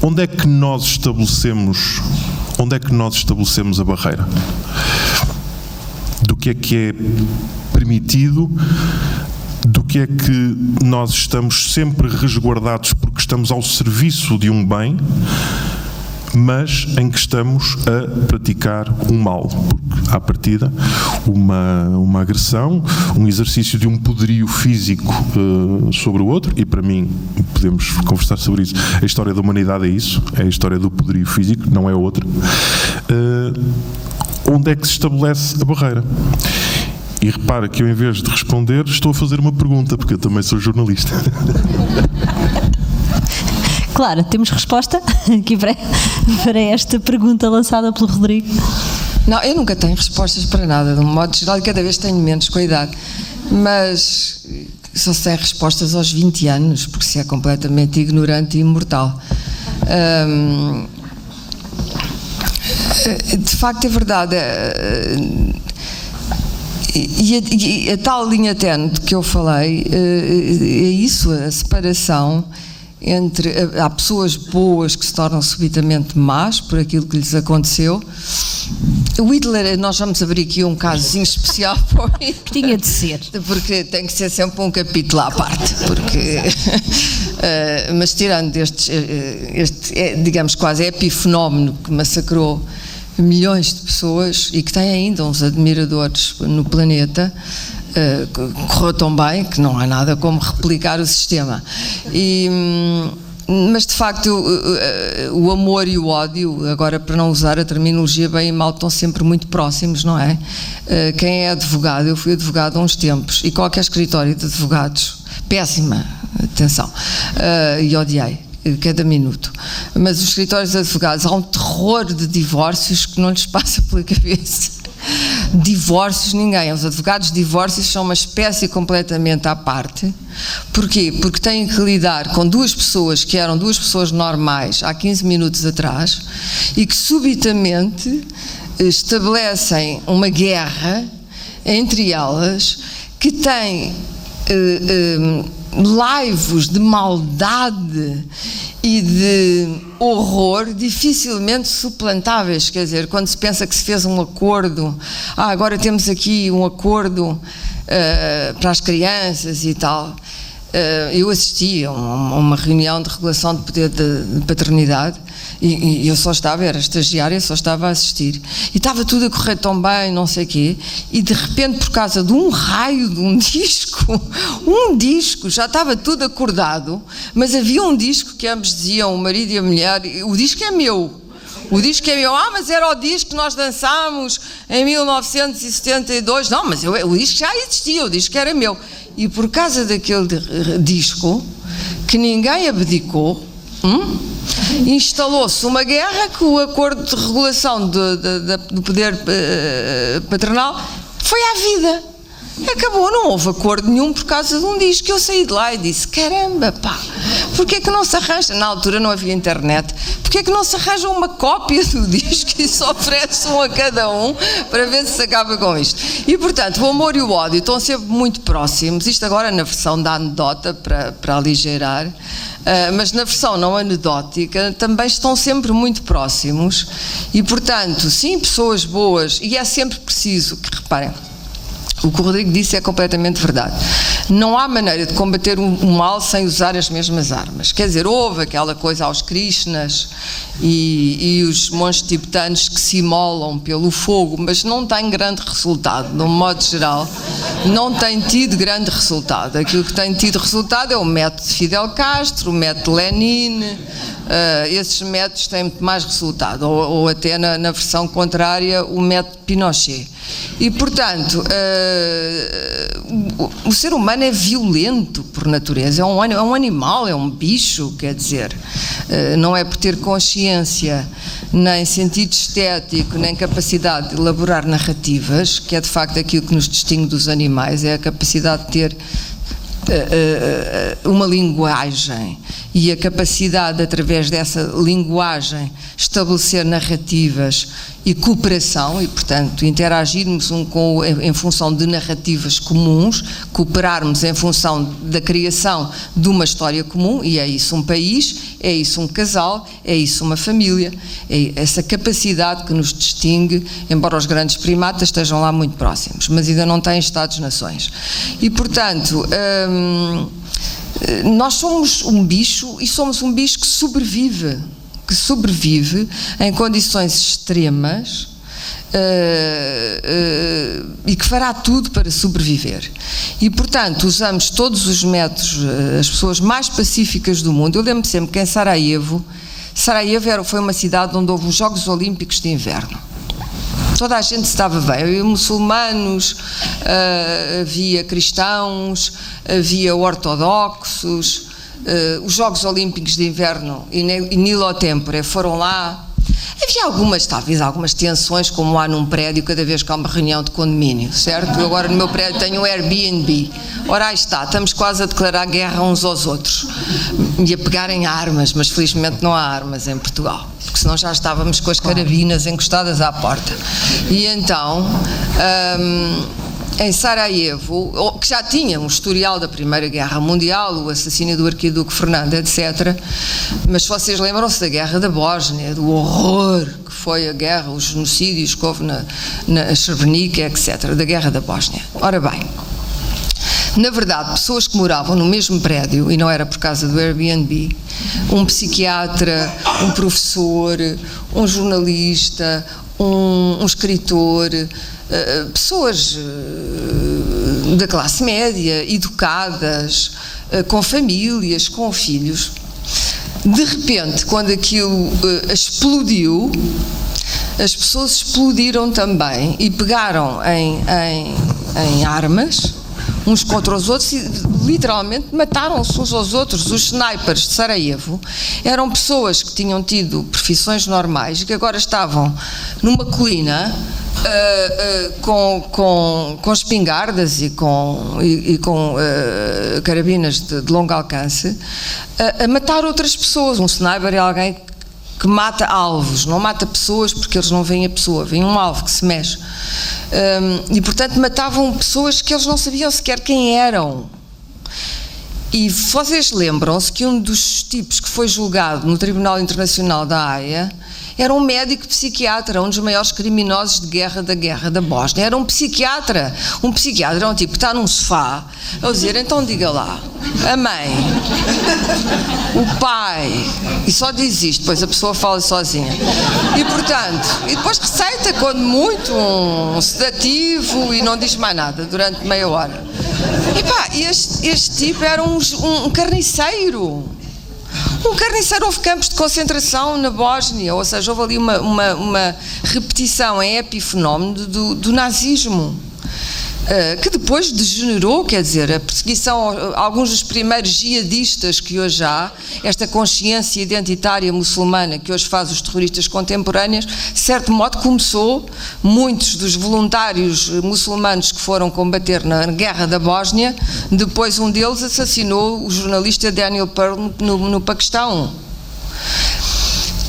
onde é que nós estabelecemos a barreira? Do que é permitido, do que é que nós estamos sempre resguardados porque estamos ao serviço de um bem, mas em que estamos a praticar um mal, porque, à partida, uma agressão, um exercício de um poderio físico sobre o outro, e para mim, podemos conversar sobre isso, a história da humanidade é isso, é a história do poderio físico, não é outra. Onde é que se estabelece a barreira? E repara que eu, em vez de responder, estou a fazer uma pergunta, porque eu também sou jornalista. Claro, temos resposta aqui para esta pergunta lançada pelo Rodrigo. Não, eu nunca tenho respostas para nada, de um modo geral, e cada vez tenho menos com a idade. Mas só se tem respostas aos 20 anos, porque se é completamente ignorante e imortal. De facto, é verdade. E a tal linha tenue de que eu falei, é isso, a separação entre... Há pessoas boas que se tornam subitamente más por aquilo que lhes aconteceu. O Hitler, nós vamos abrir aqui um casozinho especial para o Hitler. Tinha de ser. Porque tem que ser sempre um capítulo à parte, porque... mas tirando este digamos, quase epifenómeno que massacrou milhões de pessoas e que tem ainda uns admiradores no planeta, correu tão bem que não há nada como replicar o sistema. Mas de facto o amor e o ódio, agora para não usar a terminologia bem e mal, estão sempre muito próximos, não é? Quem é advogado, eu fui advogado há uns tempos, e qualquer escritório de advogados, péssima, atenção, e odiei cada minuto, mas os escritórios de advogados, há um terror de divórcios que não lhes passa pela cabeça. divórcios, ninguém. Os advogados de divórcios são uma espécie completamente à parte. Porquê? Porque têm que lidar com duas pessoas que eram duas pessoas normais há 15 minutos atrás e que subitamente estabelecem uma guerra entre elas que tem laivos de maldade e de horror dificilmente suplantáveis. Quer dizer, quando se pensa que se fez um acordo, agora temos aqui um acordo para as crianças e tal. Eu assisti a uma reunião de regulação de poder de paternidade e eu só estava, era estagiária, só estava a assistir e estava tudo a correr tão bem, não sei o quê, e de repente, por causa de um raio de um disco, já estava tudo acordado, mas havia um disco que ambos diziam, o marido e a mulher, o disco é meu. O disco é meu, mas era o disco que nós dançámos em 1972. Não, mas o disco já existia, o disco era meu. E por causa daquele disco, que ninguém abdicou, instalou-se uma guerra que o acordo de regulação do poder paternal foi à vida. Acabou, não houve acordo nenhum por causa de um disco. Eu saí de lá e disse, caramba, pá, porquê é que não se arranja, na altura não havia internet, porquê é que não se arranja uma cópia do disco e se oferece um a cada um para ver se acaba com isto? E portanto, o amor e o ódio estão sempre muito próximos, isto agora na versão da anedota para aligeirar, mas na versão não anedótica também estão sempre muito próximos e portanto, sim, pessoas boas, e é sempre preciso que reparem, o que o Rodrigo disse é completamente verdade. Não há maneira de combater o mal sem usar as mesmas armas. Quer dizer, houve aquela coisa aos Krishnas e os monges tibetanos que se imolam pelo fogo, mas não tem grande resultado. De um modo geral, não tem tido grande resultado. Aquilo que tem tido resultado é o método de Fidel Castro, o método Lenin. Esses métodos têm muito mais resultado, ou até na versão contrária, o método Pinochet. E, portanto, o ser humano é violento por natureza, é um animal, é um bicho, quer dizer, não é por ter consciência, nem sentido estético, nem capacidade de elaborar narrativas, que é de facto aquilo que nos distingue dos animais, é a capacidade de ter uma linguagem e a capacidade, através dessa linguagem, estabelecer narrativas e cooperação e, portanto, interagirmos em função de narrativas comuns, cooperarmos em função da criação de uma história comum, e é isso um país, é isso um casal, é isso uma família, é essa capacidade que nos distingue, embora os grandes primatas estejam lá muito próximos, mas ainda não têm Estados-nações. E, portanto, nós somos um bicho e somos um bicho que sobrevive em condições extremas e que fará tudo para sobreviver. E, portanto, usamos todos os métodos, as pessoas mais pacíficas do mundo. Eu lembro sempre que em Sarajevo foi uma cidade onde houve os Jogos Olímpicos de Inverno. Toda a gente estava bem, havia muçulmanos, havia cristãos, havia ortodoxos. Os Jogos Olímpicos de Inverno e Nilo Tempore foram lá. Havia algumas tensões, como há num prédio cada vez que há uma reunião de condomínio, certo? Eu agora no meu prédio tenho um Airbnb. Ora, aí está, estamos quase a declarar guerra uns aos outros e a pegarem armas, mas felizmente não há armas em Portugal, porque senão já estávamos com as carabinas encostadas à porta. E então, em Sarajevo, que já tinha um historial da Primeira Guerra Mundial, o assassínio do arquiduque Fernando, etc., mas vocês lembram-se da Guerra da Bósnia, do horror que foi a guerra, os genocídios que houve na Srebrenica, etc., da Guerra da Bósnia. Ora bem, na verdade, pessoas que moravam no mesmo prédio, e não era por causa do Airbnb, um psiquiatra, um professor, um jornalista, um escritor, pessoas da classe média, educadas, com famílias, com filhos. De repente, quando aquilo explodiu, as pessoas explodiram também e pegaram em armas uns contra os outros e literalmente mataram-se uns aos outros. Os snipers de Sarajevo eram pessoas que tinham tido profissões normais e que agora estavam numa colina com espingardas e com carabinas de longo alcance, a matar outras pessoas. Um sniper é alguém que mata alvos, não mata pessoas, porque eles não veem a pessoa, veem um alvo que se mexe. E portanto matavam pessoas que eles não sabiam sequer quem eram. E vocês lembram-se que um dos tipos que foi julgado no Tribunal Internacional da Haia era um médico psiquiatra, um dos maiores criminosos de guerra da Bósnia. Era um psiquiatra. Um psiquiatra é um tipo que está num sofá a dizer, então diga lá, a mãe, o pai, e só diz isto, depois a pessoa fala sozinha. E portanto, e depois receita, quando muito, um sedativo e não diz mais nada durante meia hora. E pá, este tipo era um carniceiro. Um carniceiro. Houve campos de concentração na Bósnia, ou seja, houve ali uma repetição em epifenómeno do nazismo, que depois degenerou, quer dizer, a perseguição, alguns dos primeiros jihadistas que hoje há, esta consciência identitária muçulmana que hoje faz os terroristas contemporâneos, de certo modo começou, muitos dos voluntários muçulmanos que foram combater na guerra da Bósnia, depois um deles assassinou o jornalista Daniel Pearl no Paquistão.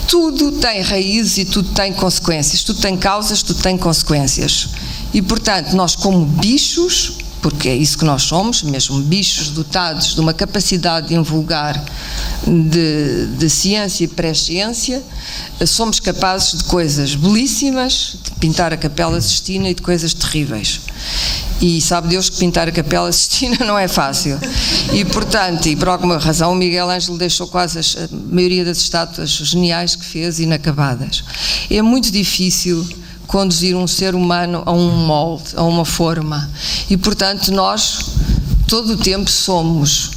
Tudo tem raízes e tudo tem consequências, tudo tem causas, tudo tem consequências. E, portanto, nós como bichos, porque é isso que nós somos, mesmo bichos dotados de uma capacidade de invulgar de ciência e presciência, somos capazes de coisas belíssimas, de pintar a Capela Sistina e de coisas terríveis. E sabe Deus que pintar a Capela Sistina não é fácil. E, portanto, e por alguma razão, o Miguel Ângelo deixou quase a maioria das estátuas geniais que fez inacabadas. É muito difícil conduzir um ser humano a um molde, a uma forma. E, portanto, nós, todo o tempo, somos,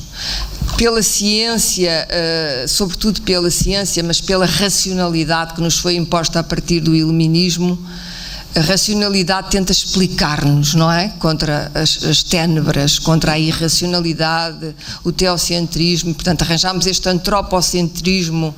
pela ciência, sobretudo pela ciência, mas pela racionalidade que nos foi imposta a partir do iluminismo. A racionalidade tenta explicar-nos, não é? Contra as ténebras, contra a irracionalidade, o teocentrismo. Portanto, arranjamos este antropocentrismo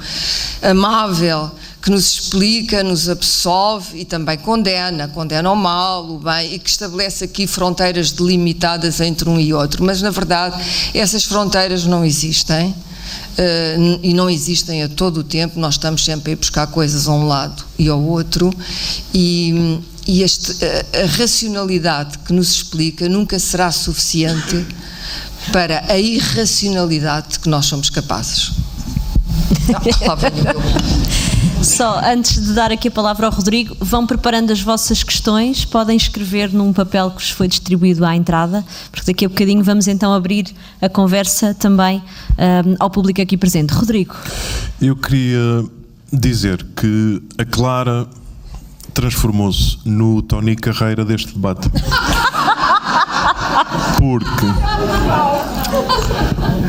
amável que nos explica, nos absolve e também condena o mal, o bem, e que estabelece aqui fronteiras delimitadas entre um e outro. Mas, na verdade, essas fronteiras não existem. E não existem a todo o tempo. Nós estamos sempre a ir buscar coisas a um lado e ao outro, e a racionalidade que nos explica nunca será suficiente para a irracionalidade de que nós somos capazes. Só antes de dar aqui a palavra ao Rodrigo, vão preparando as vossas questões, podem escrever num papel que vos foi distribuído à entrada, porque daqui a bocadinho vamos então abrir a conversa também ao público aqui presente. Rodrigo. Eu queria dizer que a Clara transformou-se no Tony Carreira deste debate.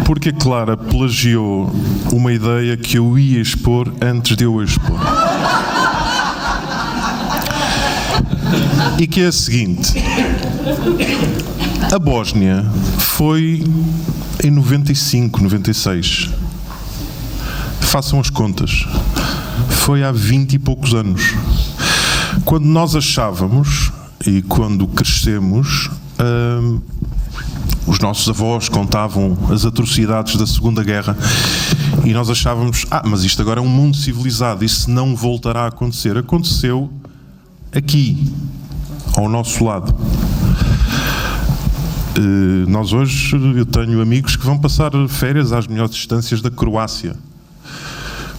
Porque a Clara plagiou uma ideia que eu ia expor antes de eu a expor. E que é a seguinte: a Bósnia foi em 95, 96. Façam as contas. Foi há 20 e poucos anos. Quando nós achávamos, e quando crescemos, os nossos avós contavam as atrocidades da Segunda Guerra e nós achávamos, mas isto agora é um mundo civilizado, isso não voltará a acontecer. Aconteceu aqui, ao nosso lado. Nós hoje, eu tenho amigos que vão passar férias às melhores distâncias da Croácia.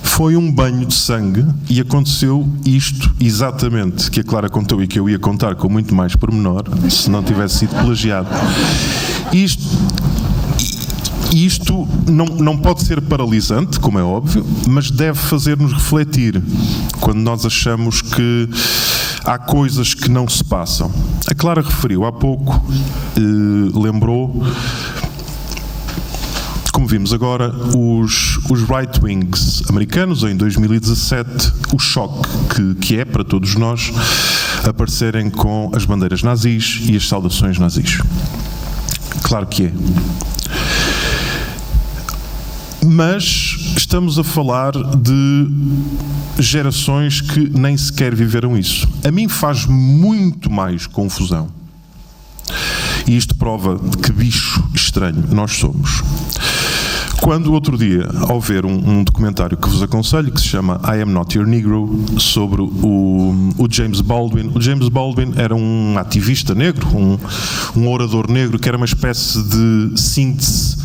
Foi um banho de sangue e aconteceu isto exatamente que a Clara contou e que eu ia contar com muito mais pormenor, se não tivesse sido plagiado. Isto não pode ser paralisante, como é óbvio, mas deve fazer-nos refletir quando nós achamos que há coisas que não se passam. A Clara referiu há pouco, lembrou, como vimos agora, os right-wings americanos, em 2017, o choque que é para todos nós aparecerem com as bandeiras nazis e as saudações nazis. Claro que é. Mas estamos a falar de gerações que nem sequer viveram isso. A mim faz muito mais confusão. E isto prova de que bicho estranho nós somos. Quando outro dia, ao ver um documentário que vos aconselho, que se chama I Am Not Your Negro, sobre o James Baldwin. O James Baldwin era um ativista negro, um orador negro, que era uma espécie de síntese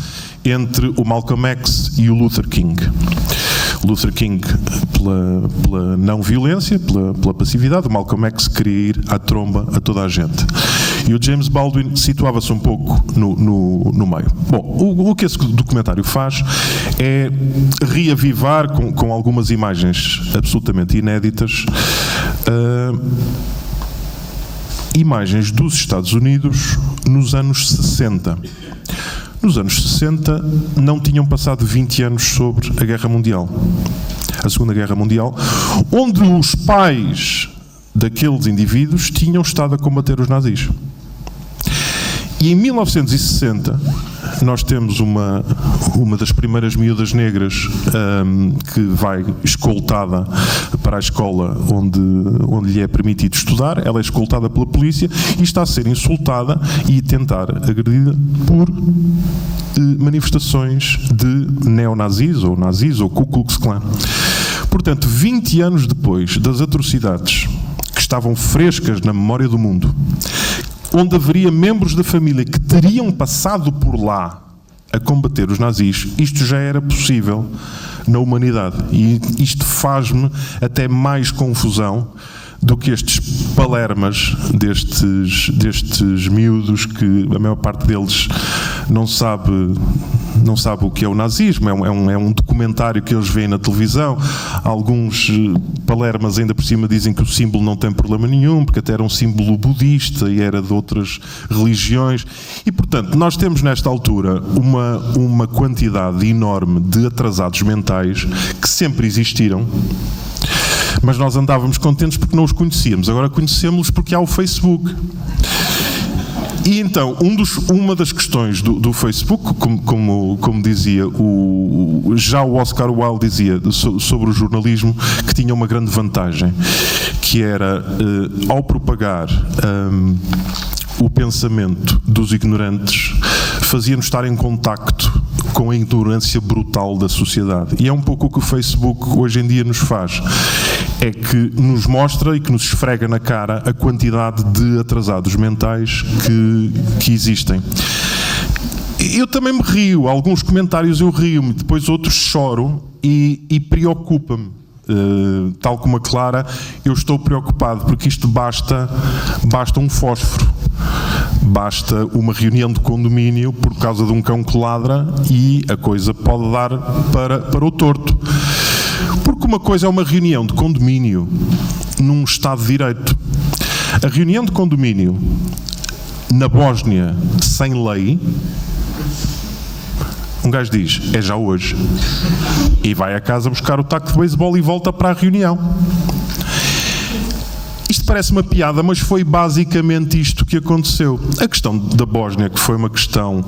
entre o Malcolm X e o Luther King. Luther King pela não violência, pela passividade. O Malcolm X queria ir à tromba a toda a gente. E o James Baldwin situava-se um pouco no meio. Bom, o que esse documentário faz é reavivar com algumas imagens absolutamente inéditas imagens dos Estados Unidos nos anos 60. Nos anos 60 não tinham passado 20 anos sobre a Guerra Mundial, a Segunda Guerra Mundial, onde os pais daqueles indivíduos tinham estado a combater os nazis. E em 1960 nós temos uma das primeiras miúdas negras que vai escoltada para a escola onde lhe é permitido estudar. Ela é escoltada pela polícia e está a ser insultada e tentar agredida por manifestações de neonazis ou Ku Klux Klan. Portanto, 20 anos depois das atrocidades que estavam frescas na memória do mundo, onde haveria membros da família que teriam passado por lá a combater os nazis, isto já era possível na humanidade. E isto faz-me até mais confusão do que estes palermas destes miúdos, que a maior parte deles não sabe o que é o nazismo. É um documentário que eles veem na televisão. Alguns palermas ainda por cima dizem que o símbolo não tem problema nenhum, porque até era um símbolo budista e era de outras religiões. E, portanto, nós temos nesta altura uma quantidade enorme de atrasados mentais que sempre existiram, mas nós andávamos contentes porque não os conhecíamos. Agora conhecemos-los porque há o Facebook. E então, uma das questões do Facebook, como dizia, já o Oscar Wilde dizia sobre o jornalismo, que tinha uma grande vantagem, que era, ao propagar o pensamento dos ignorantes, fazia-nos estar em contacto com a ignorância brutal da sociedade. E é um pouco o que o Facebook hoje em dia nos faz. É que nos mostra e que nos esfrega na cara a quantidade de atrasados mentais que existem. Eu também me rio, alguns comentários eu rio-me, depois outros choro e preocupa-me. Tal como a Clara, eu estou preocupado, porque isto basta um fósforo, basta uma reunião de condomínio por causa de um cão que ladra e a coisa pode dar para o torto. Porque uma coisa é uma reunião de condomínio num Estado de Direito. A reunião de condomínio na Bósnia sem lei, um gajo diz, é já hoje. E vai a casa buscar o taco de beisebol e volta para a reunião. Isto parece uma piada, mas foi basicamente isto que aconteceu. A questão da Bósnia, que foi uma questão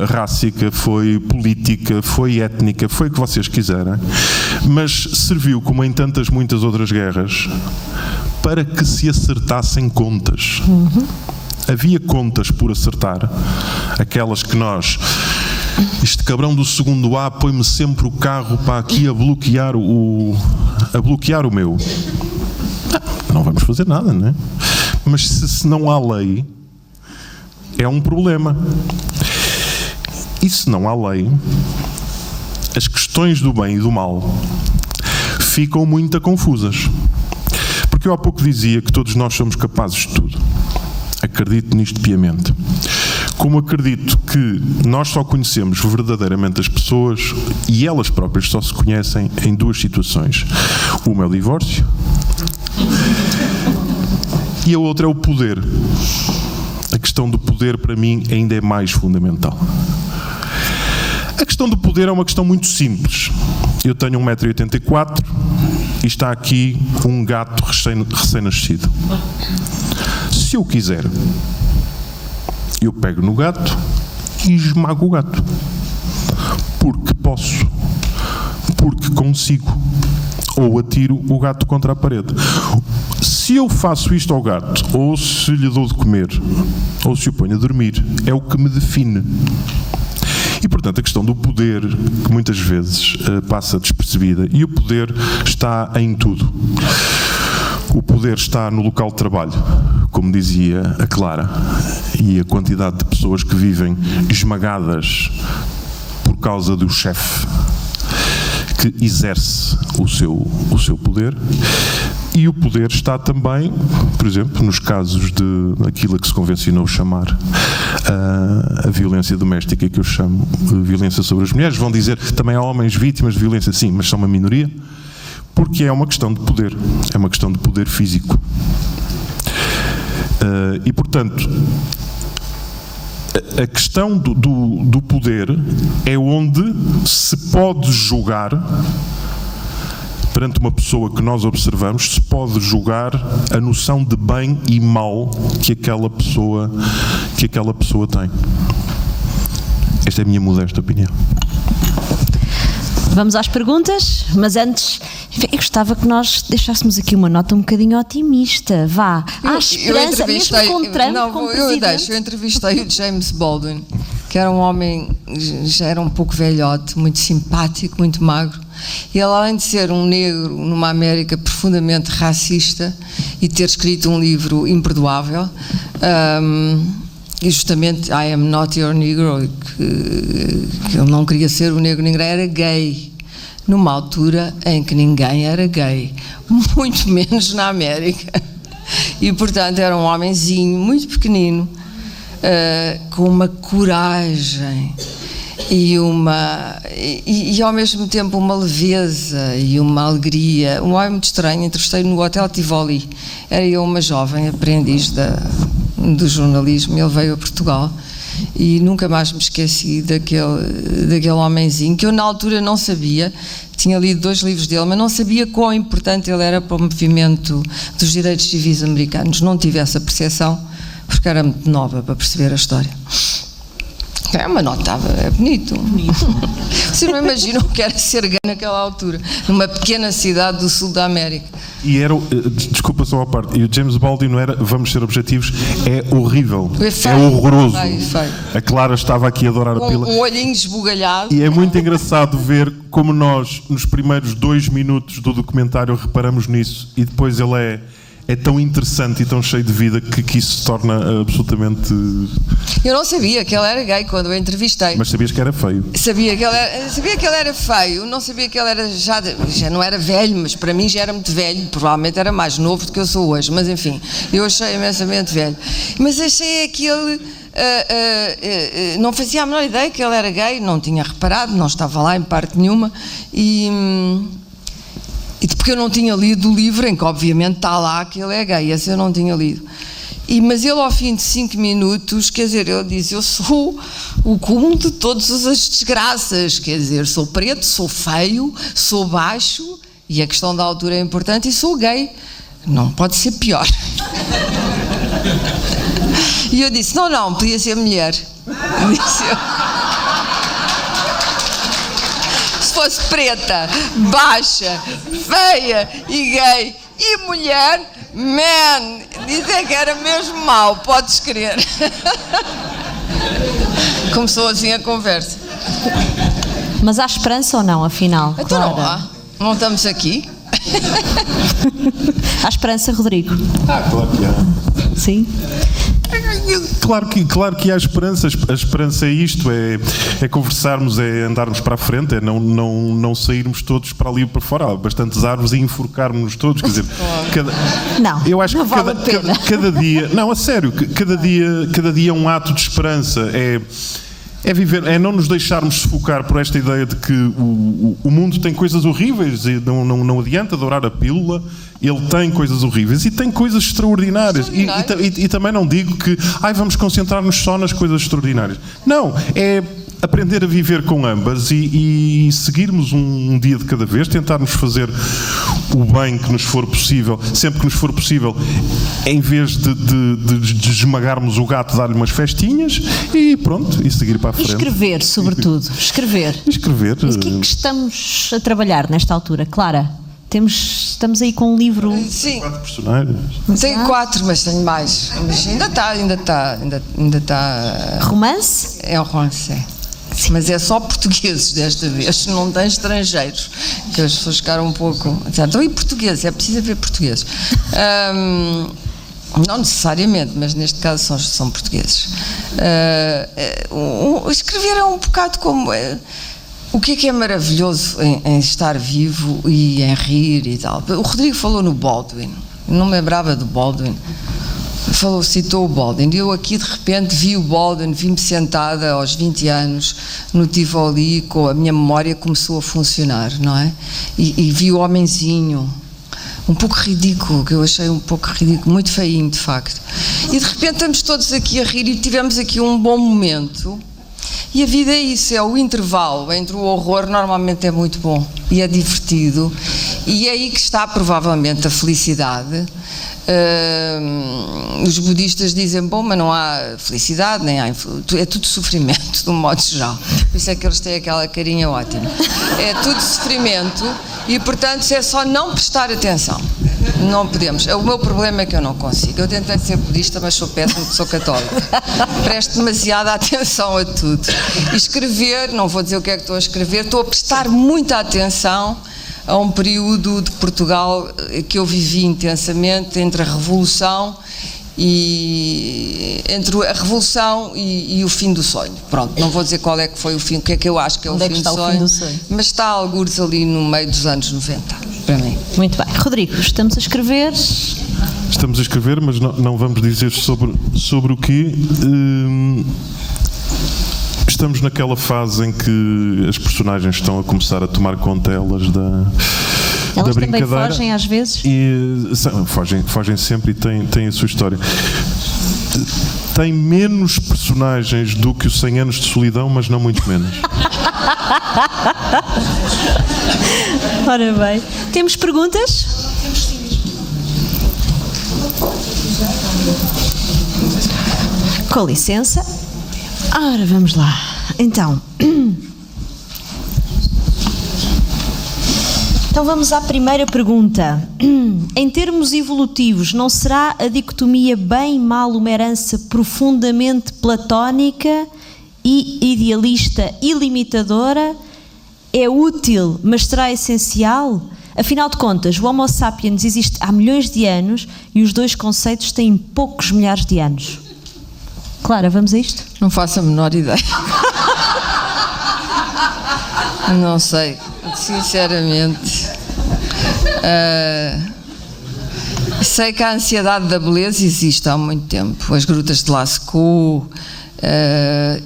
rássica, foi política, foi étnica, foi o que vocês quiserem, mas serviu, como em muitas outras guerras, para que se acertassem contas. Havia contas por acertar, aquelas que nós... Este cabrão do segundo A põe-me sempre o carro para aqui a bloquear o meu. Não vamos fazer nada, não é? Mas se não há lei, é um problema. E se não há lei, as questões do bem e do mal ficam muito confusas. Porque eu há pouco dizia que todos nós somos capazes de tudo. Acredito nisto piamente. Como acredito que nós só conhecemos verdadeiramente as pessoas e elas próprias só se conhecem em duas situações. Uma é o divórcio e a outra é o poder. A questão do poder, para mim, ainda é mais fundamental. A questão do poder é uma questão muito simples. Eu tenho 1,84 m e está aqui um gato recém-nascido. Se eu quiser, eu pego no gato e esmago o gato. Porque posso. porque consigo, ou atiro o gato contra a parede. Se eu faço isto ao gato, ou se lhe dou de comer, ou se o ponho a dormir, é o que me define. E, portanto, a questão do poder, que muitas vezes passa despercebida, e o poder está em tudo. O poder está no local de trabalho, como dizia a Clara, e a quantidade de pessoas que vivem esmagadas por causa do chefe que exerce o seu poder. E o poder está também, por exemplo, nos casos de aquilo que se convencionou chamar a violência doméstica, que eu chamo de violência sobre as mulheres. Vão dizer também há homens vítimas de violência, sim, mas são uma minoria, porque é uma questão de poder, é uma questão de poder físico. E, portanto, a questão do poder é onde se pode julgar, perante uma pessoa que nós observamos, se pode julgar a noção de bem e mal que aquela pessoa tem. Esta é a minha modesta opinião. Vamos às perguntas, mas antes eu gostava que nós deixássemos aqui uma nota um bocadinho otimista. Vá, há esperança, mesmo com Trump como presidente. Eu entrevistei o James Baldwin, que era um homem, já era um pouco velhote, muito simpático, muito magro. E ele, além de ser um negro numa América profundamente racista e ter escrito um livro imperdoável, e justamente I Am Not Your Negro, que ele não queria ser o negro, ninguém era gay, numa altura em que ninguém era gay, muito menos na América. E, portanto, era um homenzinho muito pequenino, com uma coragem e ao mesmo tempo uma leveza e uma alegria. Um homem muito estranho. Entrevistei no Hotel Tivoli. Era eu uma jovem aprendiz do jornalismo. Ele veio a Portugal e nunca mais me esqueci daquele homenzinho, que eu na altura não sabia. Tinha lido 2 livros dele, mas não sabia quão importante ele era para o movimento dos direitos civis americanos. Não tive essa percepção, porque era muito nova para perceber a história. É uma nota, é bonito. Vocês não imaginam o que era ser gay naquela altura, numa pequena cidade do sul da América. E era, desculpa só a parte, e o James Baldwin não era, vamos ser objetivos, é horrível, é horroroso. Feio. A Clara estava aqui a adorar a pila. Um olhinho esbugalhado. E é muito engraçado ver como nós, nos primeiros 2 minutos do documentário, reparamos nisso, e depois ele é tão interessante e tão cheio de vida que isso se torna absolutamente... Eu não sabia que ele era gay quando o entrevistei. Mas sabias que era feio? Sabia que ele era feio, não sabia que ele era já não era velho, mas para mim já era muito velho, provavelmente era mais novo do que eu sou hoje, mas enfim, eu achei imensamente velho. Mas achei que ele não fazia a menor ideia que ele era gay, não tinha reparado, não estava lá em parte nenhuma, e porque eu não tinha lido o livro em que obviamente está lá que ele é gay, esse eu não tinha lido. Mas ele, ao fim de 5 minutos, quer dizer, ele diz: eu sou o cúmulo de todas as desgraças, quer dizer, sou preto, sou feio, sou baixo, e a questão da altura é importante, e sou gay, não pode ser pior. E eu disse: não, podia ser mulher. Disse eu. Se fosse preta, baixa, feia e gay e mulher, dizer que era mesmo mau, podes crer. Começou assim a conversa. Mas há esperança ou não, afinal? Então Clara? Não há. Não estamos aqui. Há esperança, Rodrigo? Claro que há. Sim? Claro que há esperança. A esperança é isto, é conversarmos, é andarmos para a frente, é não sairmos todos para ali ou para fora. Há bastantes árvores e enforcarmos-nos todos, quer dizer, eu acho que cada dia, não, a sério, cada dia é um ato de esperança, é viver, é não nos deixarmos sufocar por esta ideia de que o mundo tem coisas horríveis e não adianta adorar a pílula. Ele tem coisas horríveis e tem coisas extraordinárias. E também não digo que vamos concentrar-nos só nas coisas extraordinárias. Não, é aprender a viver com ambas e seguirmos um dia de cada vez, tentarmos fazer o bem que nos for possível, sempre que nos for possível, em vez de esmagarmos o gato, dar-lhe umas festinhas e pronto, e seguir para a frente. E escrever, sobretudo. Escrever. Escrever. Mas o que é que estamos a trabalhar nesta altura? Clara, estamos aí com um livro... Sim. 4 personagens. Tenho 4, mas tenho mais. Mas ainda está. Romance? É um romance. Mas é só portugueses desta vez, não tem estrangeiros, que as pessoas ficaram um pouco... Então, e portugueses? É preciso haver portugueses. Não necessariamente, mas neste caso são portugueses. Escrever é um bocado como... O que é maravilhoso em estar vivo e em rir e tal? O Rodrigo falou no Baldwin, não me lembrava do Baldwin. Citou o Baldwin, e eu aqui de repente vi o Baldwin, vi-me sentada aos 20 anos no Tivoli, com a minha memória começou a funcionar, não é? E vi o homenzinho, um pouco ridículo, que eu achei um pouco ridículo, muito feinho de facto. E de repente estamos todos aqui a rir e tivemos aqui um bom momento. E a vida é isso, é o intervalo entre o horror, normalmente é muito bom e é divertido, e é aí que está provavelmente a felicidade. Os budistas dizem, bom, mas não há felicidade, nem há, é tudo sofrimento, de um modo geral. Por isso é que eles têm aquela carinha ótima. É tudo sofrimento e, portanto, é só não prestar atenção. Não podemos. O meu problema é que eu não consigo. Eu tentei ser budista, mas sou péssimo porque sou católica. Presto demasiada atenção a tudo. E escrever, não vou dizer o que é que estou a escrever, estou a prestar muita atenção a um período de Portugal que eu vivi intensamente entre a Revolução e o fim do sonho. Pronto, não vou dizer qual é que foi o fim, o que é que eu acho que é o fim do sonho, mas está algures ali no meio dos anos 90, para mim. Muito bem. Rodrigo, estamos a escrever? Estamos a escrever, mas não vamos dizer sobre o quê. Estamos naquela fase em que as personagens estão a começar a tomar conta elas da brincadeira. Elas também fogem às vezes? Fogem sempre e têm a sua história. Tem menos personagens do que o 100 anos de solidão, mas não muito menos. Ora bem. Temos perguntas? Com licença. Ora, vamos lá. Então vamos à primeira pergunta. Em termos evolutivos, não será a dicotomia bem-mal uma herança profundamente platónica e idealista e limitadora? É útil, mas será essencial? Afinal de contas, o Homo sapiens existe há milhões de anos e os dois conceitos têm poucos milhares de anos. Clara, vamos a isto? Não faço a menor ideia. Não sei, sinceramente. Sei que a ansiedade da beleza existe há muito tempo. As grutas de Lascaux,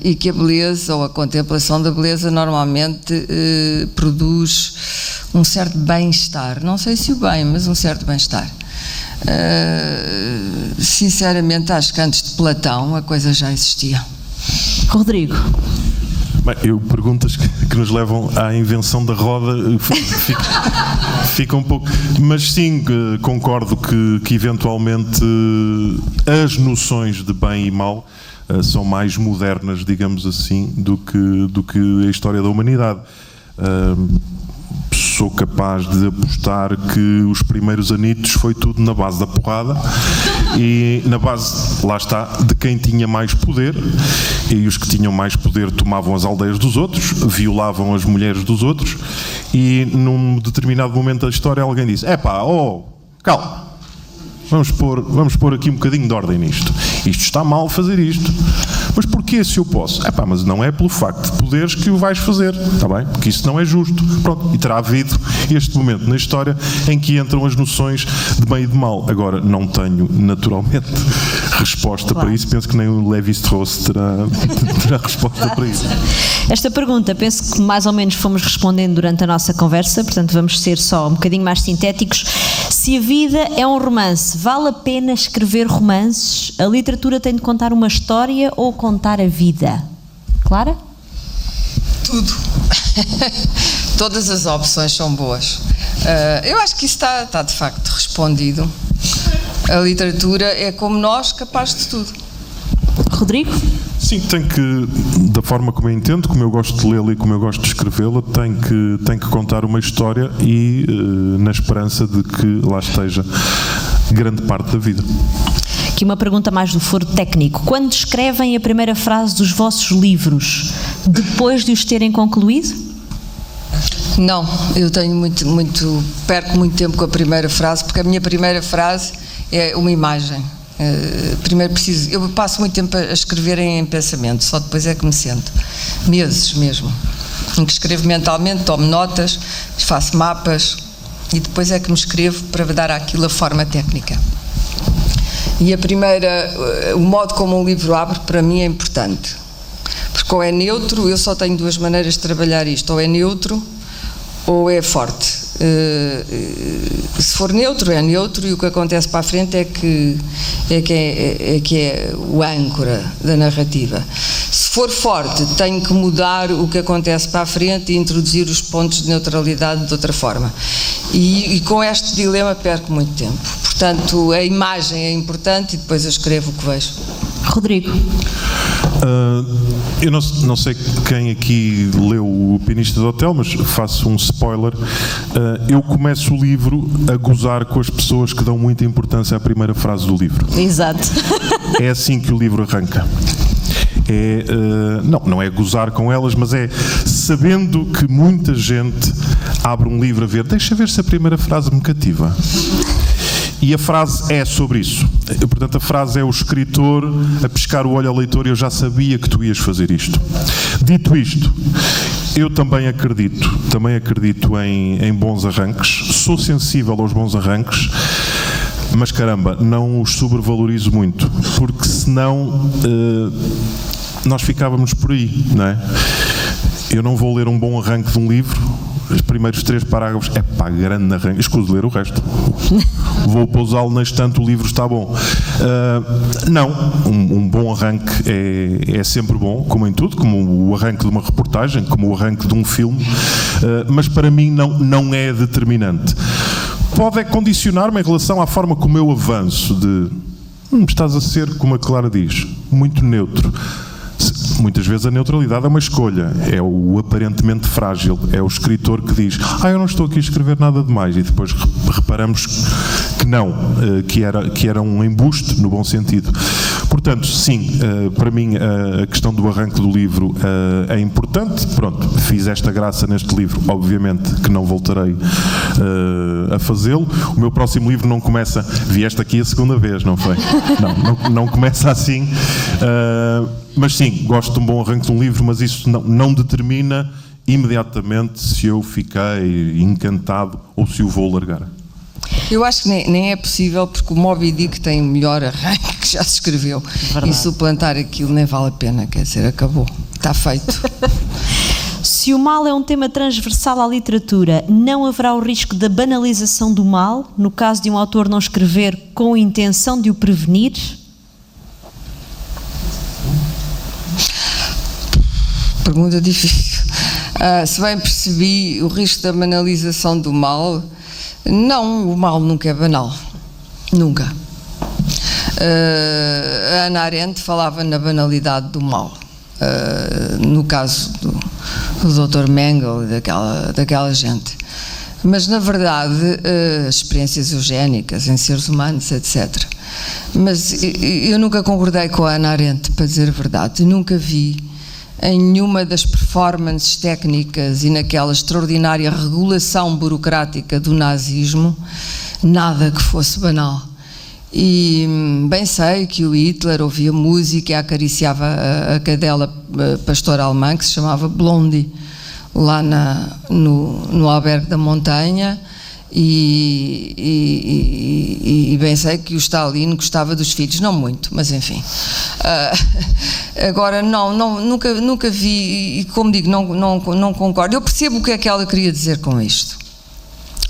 e que a beleza ou a contemplação da beleza normalmente produz um certo bem-estar. Não sei se o bem, mas um certo bem-estar. Sinceramente, acho que antes de Platão a coisa já existia. Rodrigo. Bem, perguntas que nos levam à invenção da roda fica um pouco... Mas sim, concordo que eventualmente as noções de bem e mal são mais modernas, digamos assim, do que a história da humanidade. Sou capaz de apostar que os primeiros anitos foi tudo na base da porrada e na base, lá está, de quem tinha mais poder, e os que tinham mais poder tomavam as aldeias dos outros, violavam as mulheres dos outros, e num determinado momento da história alguém disse, calma, vamos pôr aqui um bocadinho de ordem nisto. Isto está mal fazer isto. Mas porquê se eu posso? Mas não é pelo facto de poderes que o vais fazer, está bem? Porque isso não é justo. Pronto, e terá havido este momento na história em que entram as noções de bem e de mal. Agora, não tenho, naturalmente, resposta para isso. Penso que nem o Lévi-Strauss terá resposta para isso. Esta pergunta, penso que mais ou menos fomos respondendo durante a nossa conversa, portanto vamos ser só um bocadinho mais sintéticos. Se a vida é um romance, vale a pena escrever romances? A literatura tem de contar uma história ou contar a vida? Clara? Tudo. Todas as opções são boas. Eu acho que isso está de facto respondido. A literatura é como nós, capaz de tudo. Rodrigo? Sim, tem que, da forma como eu entendo, como eu gosto de lê-la e como eu gosto de escrevê-la, tem que contar uma história e na esperança de que lá esteja grande parte da vida. Aqui uma pergunta mais do foro técnico. Quando escrevem a primeira frase dos vossos livros, depois de os terem concluído? Não, eu tenho perco muito tempo com a primeira frase, porque a minha primeira frase é uma imagem. Primeiro eu passo muito tempo a escrever em pensamento, só depois é que me sento, meses mesmo, em que escrevo mentalmente, tomo notas, faço mapas e depois é que me escrevo para dar àquilo a forma técnica. E o modo como um livro abre para mim é importante, porque ou é neutro, eu só tenho duas maneiras de trabalhar isto, ou é neutro ou é forte. Se for neutro, é neutro, e o que acontece para a frente é que é o âncora da narrativa. Se for forte, tenho que mudar o que acontece para a frente e introduzir os pontos de neutralidade de outra forma. E com este dilema perco muito tempo. Portanto, a imagem é importante e depois eu escrevo o que vejo. Rodrigo? Eu não sei quem aqui leu O Pianista do Hotel, mas faço um spoiler. Eu começo o livro a gozar com as pessoas que dão muita importância à primeira frase do livro. Exato. É assim que o livro arranca. Não é gozar com elas, mas é sabendo que muita gente abre um livro a ver, deixa ver se a primeira frase me cativa. E a frase é sobre isso. Portanto, a frase é o escritor a pescar o olho ao leitor. Eu já sabia que tu ias fazer isto. Dito isto, eu também acredito em bons arranques. Sou sensível aos bons arranques, mas caramba, não os sobrevalorizo muito, porque senão nós ficávamos por aí, não é? Eu não vou ler um bom arranque de um livro, os primeiros 3 parágrafos, grande arranque, escuso de ler o resto. Vou pousá-lo na estante, o livro está bom. Um bom arranque é sempre bom, como em tudo, como o arranque de uma reportagem, como o arranque de um filme, mas para mim não é determinante. Pode condicionar-me em relação à forma como eu avanço, de estás a ser, como a Clara diz, muito neutro. Muitas vezes a neutralidade é uma escolha, é o aparentemente frágil, é o escritor que diz eu não estou aqui a escrever nada demais, e depois reparamos que não, que era um embuste no bom sentido. Portanto, sim, para mim a questão do arranque do livro é importante. Pronto, fiz esta graça neste livro, obviamente que não voltarei a fazê-lo. O meu próximo livro não começa, vieste aqui a segunda vez, não foi? Não começa assim. Mas sim, gosto de um bom arranque de um livro, mas isso não determina imediatamente se eu fiquei encantado ou se o vou largar. Eu acho que nem é possível, porque o Moby Dick tem o melhor arranque que já se escreveu. Verdade. E suplantar aquilo nem vale a pena, quer dizer, acabou, está feito. Se o mal é um tema transversal à literatura, não haverá o risco da banalização do mal, no caso de um autor não escrever com a intenção de o prevenir? Pergunta difícil. Se bem percebi o risco da banalização do mal, não, o mal nunca é banal. Nunca. A Hannah Arendt falava na banalidade do mal. No caso do Dr. Mengele e daquela gente. Mas, na verdade, as experiências eugénicas em seres humanos, etc. Mas eu nunca concordei com a Hannah Arendt, para dizer a verdade. Eu nunca vi em nenhuma das performances técnicas e naquela extraordinária regulação burocrática do nazismo nada que fosse banal. E bem sei que o Hitler ouvia música e acariciava a cadela pastora alemã que se chamava Blondie, lá no albergue da montanha, e bem sei que o Stalin gostava dos filhos, não muito, mas enfim. Agora nunca vi, e como digo, não concordo. Eu percebo o que é que ela queria dizer com isto,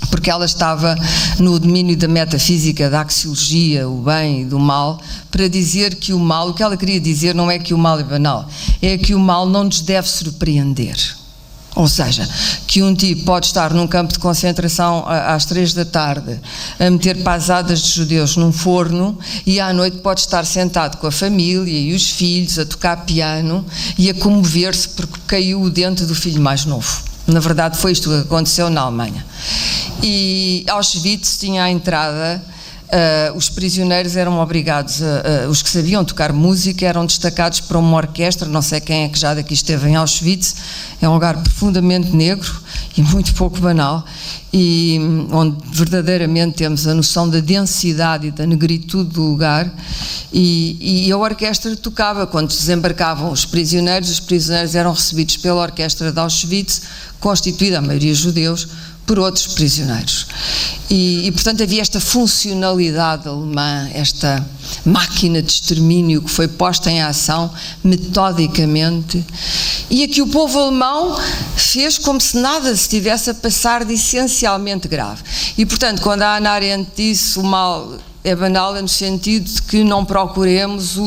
porque ela estava no domínio da metafísica, da axiologia, o bem e do mal, para dizer que o mal, o que ela queria dizer não é que o mal é banal, é que o mal não nos deve surpreender. Ou seja, que um tipo pode estar num campo de concentração às 3 da tarde a meter pasadas de judeus num forno e à noite pode estar sentado com a família e os filhos a tocar piano e a comover-se porque caiu o dente do filho mais novo. Na verdade foi isto que aconteceu na Alemanha. E Auschwitz tinha à entrada... os prisioneiros eram obrigados, os que sabiam tocar música eram destacados para uma orquestra, não sei quem é que já daqui esteve em Auschwitz, é um lugar profundamente negro e muito pouco banal, e onde verdadeiramente temos a noção da densidade e da negritude do lugar, e a orquestra tocava, quando desembarcavam os prisioneiros eram recebidos pela orquestra de Auschwitz, constituída, a maioria judeus, por outros prisioneiros. E, portanto, havia esta funcionalidade alemã, esta máquina de extermínio que foi posta em ação metodicamente, e a que o povo alemão fez como se nada se estivesse a passar de essencialmente grave. E, portanto, quando a Hannah Arendt disse o mal é banal, é no sentido de que não procuremos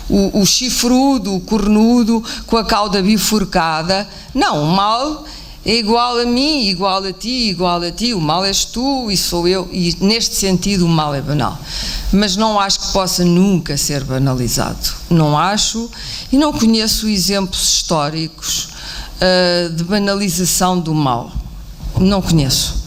o chifrudo, o cornudo, com a cauda bifurcada. Não, o mal... é igual a mim, igual a ti, o mal és tu e sou eu, e neste sentido o mal é banal. Mas não acho que possa nunca ser banalizado. Não acho, e não conheço exemplos históricos de banalização do mal. Não conheço.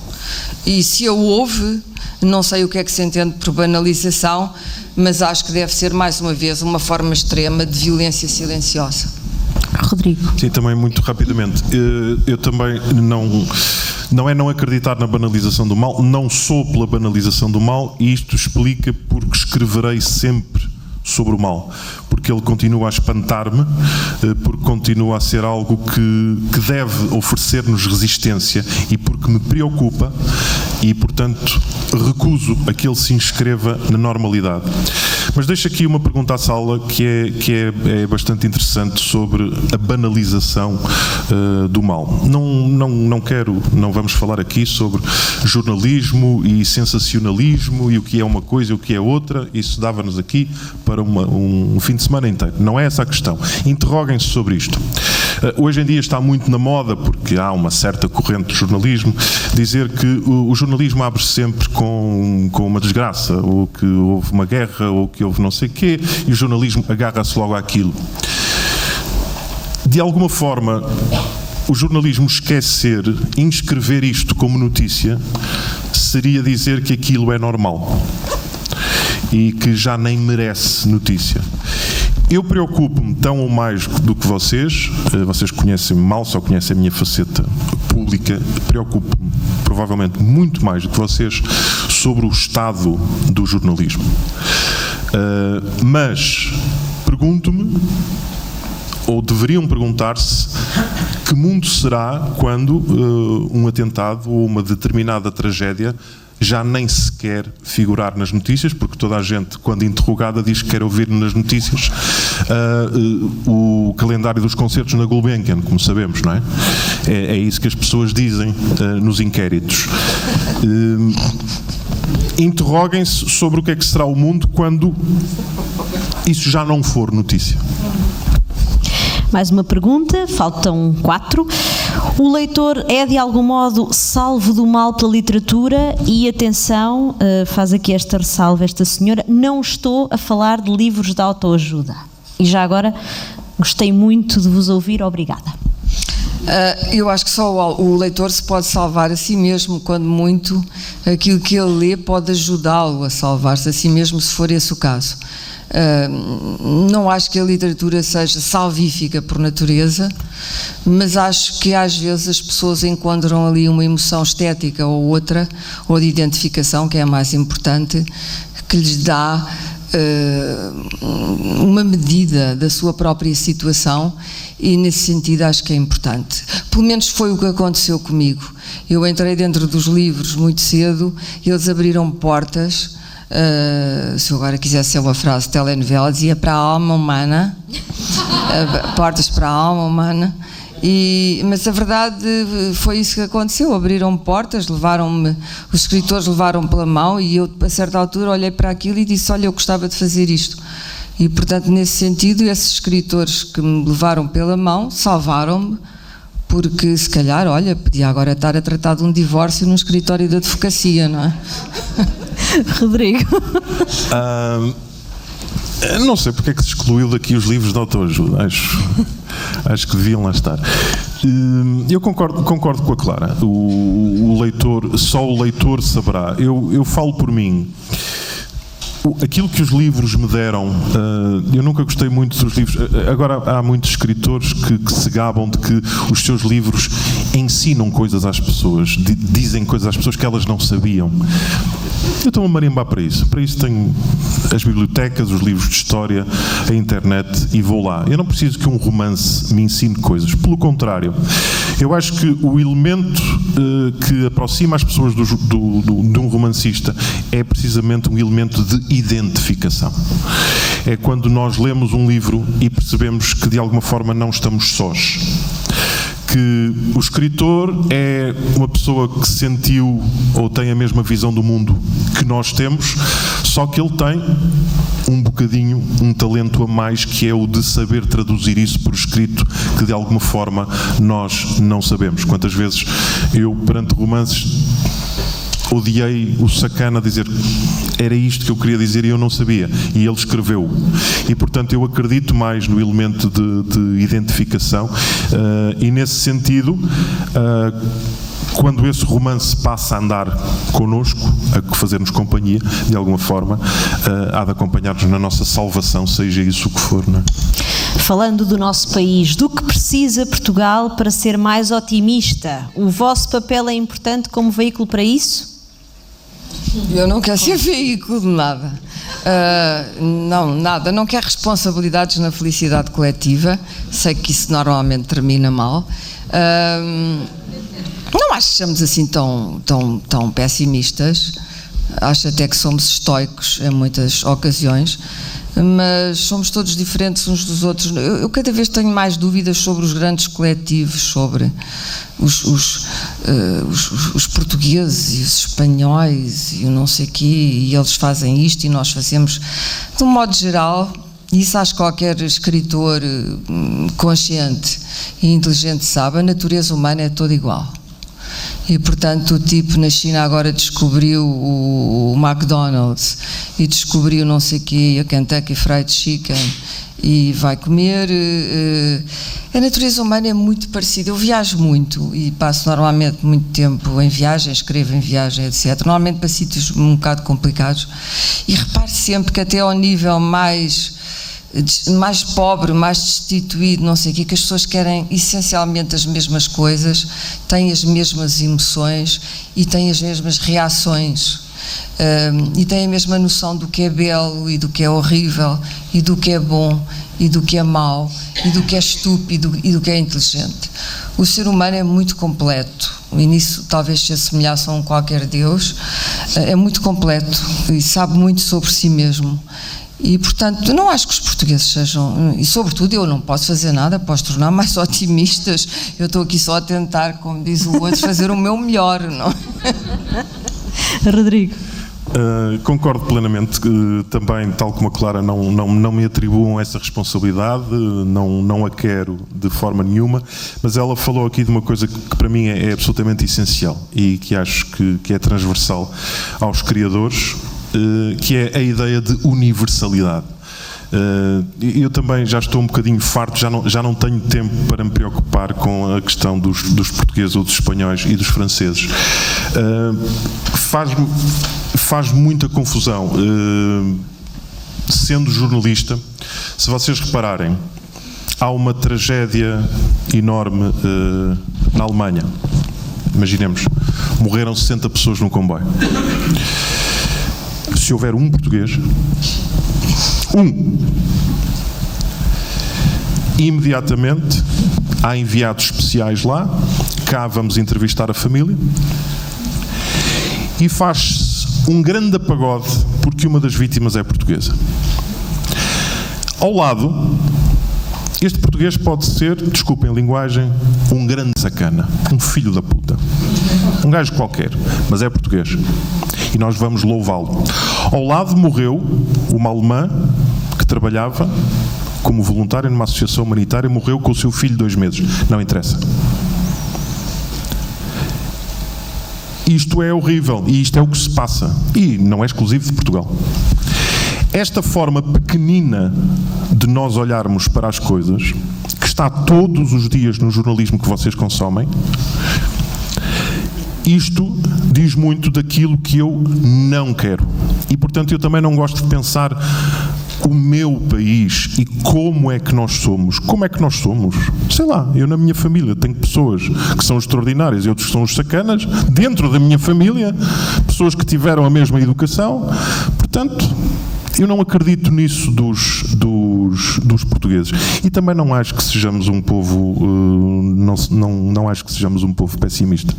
E se eu houve, não sei o que é que se entende por banalização, mas acho que deve ser, mais uma vez, uma forma extrema de violência silenciosa. Rodrigo. Sim, também muito rapidamente. Eu também não é não acreditar na banalização do mal, não sou pela banalização do mal, e isto explica porque escreverei sempre sobre o mal, porque ele continua a espantar-me, porque continua a ser algo que deve oferecer-nos resistência e porque me preocupa e, portanto, recuso a que ele se inscreva na normalidade. Mas deixo aqui uma pergunta à sala que é bastante interessante sobre a banalização do mal. Não vamos falar aqui sobre jornalismo e sensacionalismo e o que é uma coisa e o que é outra, isso dava-nos aqui para um fim de semana inteiro. Não é essa a questão. Interroguem-se sobre isto. Hoje em dia está muito na moda, porque há uma certa corrente de jornalismo, dizer que o jornalismo abre sempre com uma desgraça, ou que houve uma guerra, ou que houve não sei o quê, e o jornalismo agarra-se logo àquilo. De alguma forma, o jornalismo esquecer, inscrever isto como notícia, seria dizer que aquilo é normal e que já nem merece notícia. Eu preocupo-me tão ou mais do que vocês conhecem-me mal, só conhecem a minha faceta pública, preocupo-me provavelmente muito mais do que vocês sobre o estado do jornalismo. Mas pergunto-me, ou deveriam perguntar-se, que mundo será quando um atentado ou uma determinada tragédia já nem se quer figurar nas notícias, porque toda a gente, quando interrogada, diz que quer ouvir nas notícias o calendário dos concertos na Gulbenkian, como sabemos, não é? É isso que as pessoas dizem nos inquéritos. Interroguem-se sobre o que é que será o mundo quando isso já não for notícia. Mais uma pergunta, faltam 4. O leitor é de algum modo salvo do mal pela literatura? E atenção, faz aqui esta ressalva esta senhora, não estou a falar de livros de autoajuda. E já agora, gostei muito de vos ouvir, obrigada. Eu acho que só o leitor se pode salvar a si mesmo, quando muito aquilo que ele lê pode ajudá-lo a salvar-se a si mesmo, se for esse o caso. Não acho que a literatura seja salvífica por natureza, mas acho que às vezes as pessoas encontram ali uma emoção estética ou outra, ou de identificação, que é a mais importante, que lhes dá uma medida da sua própria situação, e nesse sentido acho que é importante. Pelo menos foi o que aconteceu comigo. Eu entrei dentro dos livros muito cedo, eles abriram portas. Se eu agora quisesse ser uma frase de telenovela, dizia para a alma humana, portas para a alma humana, mas a verdade foi isso que aconteceu. Abriram portas, levaram-me, os escritores levaram pela mão, e eu a certa altura olhei para aquilo e disse: olha, eu gostava de fazer isto. E portanto, nesse sentido, esses escritores que me levaram pela mão salvaram-me, porque se calhar, olha, podia agora estar a tratar de um divórcio num escritório de advocacia, não é? Rodrigo. Não sei porque é que se excluiu daqui os livros de autoajuda. Acho que deviam lá estar. Eu concordo com a Clara. O leitor, só o leitor saberá. Eu falo por mim. Aquilo que os livros me deram, eu nunca gostei muito dos livros. Agora há muitos escritores que se gabam de que os seus livros ensinam coisas às pessoas, dizem coisas às pessoas que elas não sabiam. Eu estou a marimbar para isso. Para isso tenho as bibliotecas, os livros de história, a internet e vou lá. Eu não preciso que um romance me ensine coisas. Pelo contrário, eu acho que o elemento que aproxima as pessoas de um romancista é precisamente um elemento de identificação. É quando nós lemos um livro e percebemos que de alguma forma não estamos sós. Que o escritor é uma pessoa que sentiu ou tem a mesma visão do mundo que nós temos, só que ele tem um bocadinho, um talento a mais, que é o de saber traduzir isso por escrito, que de alguma forma nós não sabemos. Quantas vezes eu, perante romances, odiei o sacana dizer era isto que eu queria dizer e eu não sabia, e ele escreveu. E portanto eu acredito mais no elemento de identificação, e nesse sentido, quando esse romance passa a andar connosco, a fazer-nos companhia de alguma forma, há de acompanhar-nos na nossa salvação, seja isso o que for, não é? Falando do nosso país, do que precisa Portugal para ser mais otimista? O vosso papel é importante como veículo para isso? Eu não quero ser veículo de nada. Não, nada. Não quero responsabilidades na felicidade coletiva. Sei que isso normalmente termina mal. Não acho que sejamos assim tão pessimistas. Acho até que somos estoicos em muitas ocasiões. Mas somos todos diferentes uns dos outros. Eu cada vez tenho mais dúvidas sobre os grandes coletivos, sobre os portugueses e os espanhóis e o não sei quê, e eles fazem isto e nós fazemos. De um modo geral, isso acho que qualquer escritor consciente e inteligente sabe, a natureza humana é toda igual. E portanto o tipo na China agora descobriu o McDonald's e descobriu não sei o quê, a Kentucky Fried Chicken, e vai comer. A natureza humana é muito parecida. Eu viajo muito e passo normalmente muito tempo em viagem, escrevo em viagem, etc. Normalmente para sítios um bocado complicados, e repare sempre que até ao nível mais pobre, mais destituído, não sei o quê, que as pessoas querem essencialmente as mesmas coisas, têm as mesmas emoções e têm as mesmas reações, e têm a mesma noção do que é belo e do que é horrível e do que é bom e do que é mau e do que é estúpido e do que é inteligente. O ser humano é muito completo e nisso talvez se assemelhasse a um qualquer Deus. É muito completo e sabe muito sobre si mesmo. E, portanto, eu não acho que os portugueses sejam, e sobretudo eu não posso fazer nada para os tornar mais otimistas. Eu estou aqui só a tentar, como diz o outro, fazer o meu melhor, não? Rodrigo. Concordo plenamente, também, tal como a Clara, não me atribuam essa responsabilidade, não a quero de forma nenhuma, mas ela falou aqui de uma coisa que para mim é absolutamente essencial e que acho que é transversal aos criadores, que é a ideia de universalidade. Eu também já estou um bocadinho farto, já não tenho tempo para me preocupar com a questão dos portugueses ou dos espanhóis e dos franceses. Faz muita confusão. Sendo jornalista, se vocês repararem, há uma tragédia enorme na Alemanha. Imaginemos, morreram 60 pessoas num comboio. Se houver um português, imediatamente há enviados especiais lá, cá vamos entrevistar a família e faz-se um grande apagode porque uma das vítimas é portuguesa. Ao lado, este português pode ser, desculpem a linguagem, um grande sacana, um filho da puta, um gajo qualquer, mas é português e nós vamos louvá-lo. Ao lado morreu uma alemã que trabalhava como voluntária numa associação humanitária, morreu com o seu filho de 2 meses. Não interessa. Isto é horrível e isto é o que se passa. E não é exclusivo de Portugal. Esta forma pequenina de nós olharmos para as coisas, que está todos os dias no jornalismo que vocês consomem, isto diz muito daquilo que eu não quero. E, portanto, eu também não gosto de pensar o meu país e como é que nós somos. Como é que nós somos? Sei lá, eu na minha família tenho pessoas que são extraordinárias e outros que são os sacanas. Dentro da minha família, pessoas que tiveram a mesma educação. Portanto, eu não acredito nisso dos portugueses. E também não acho que sejamos um povo, não acho que sejamos um povo pessimista.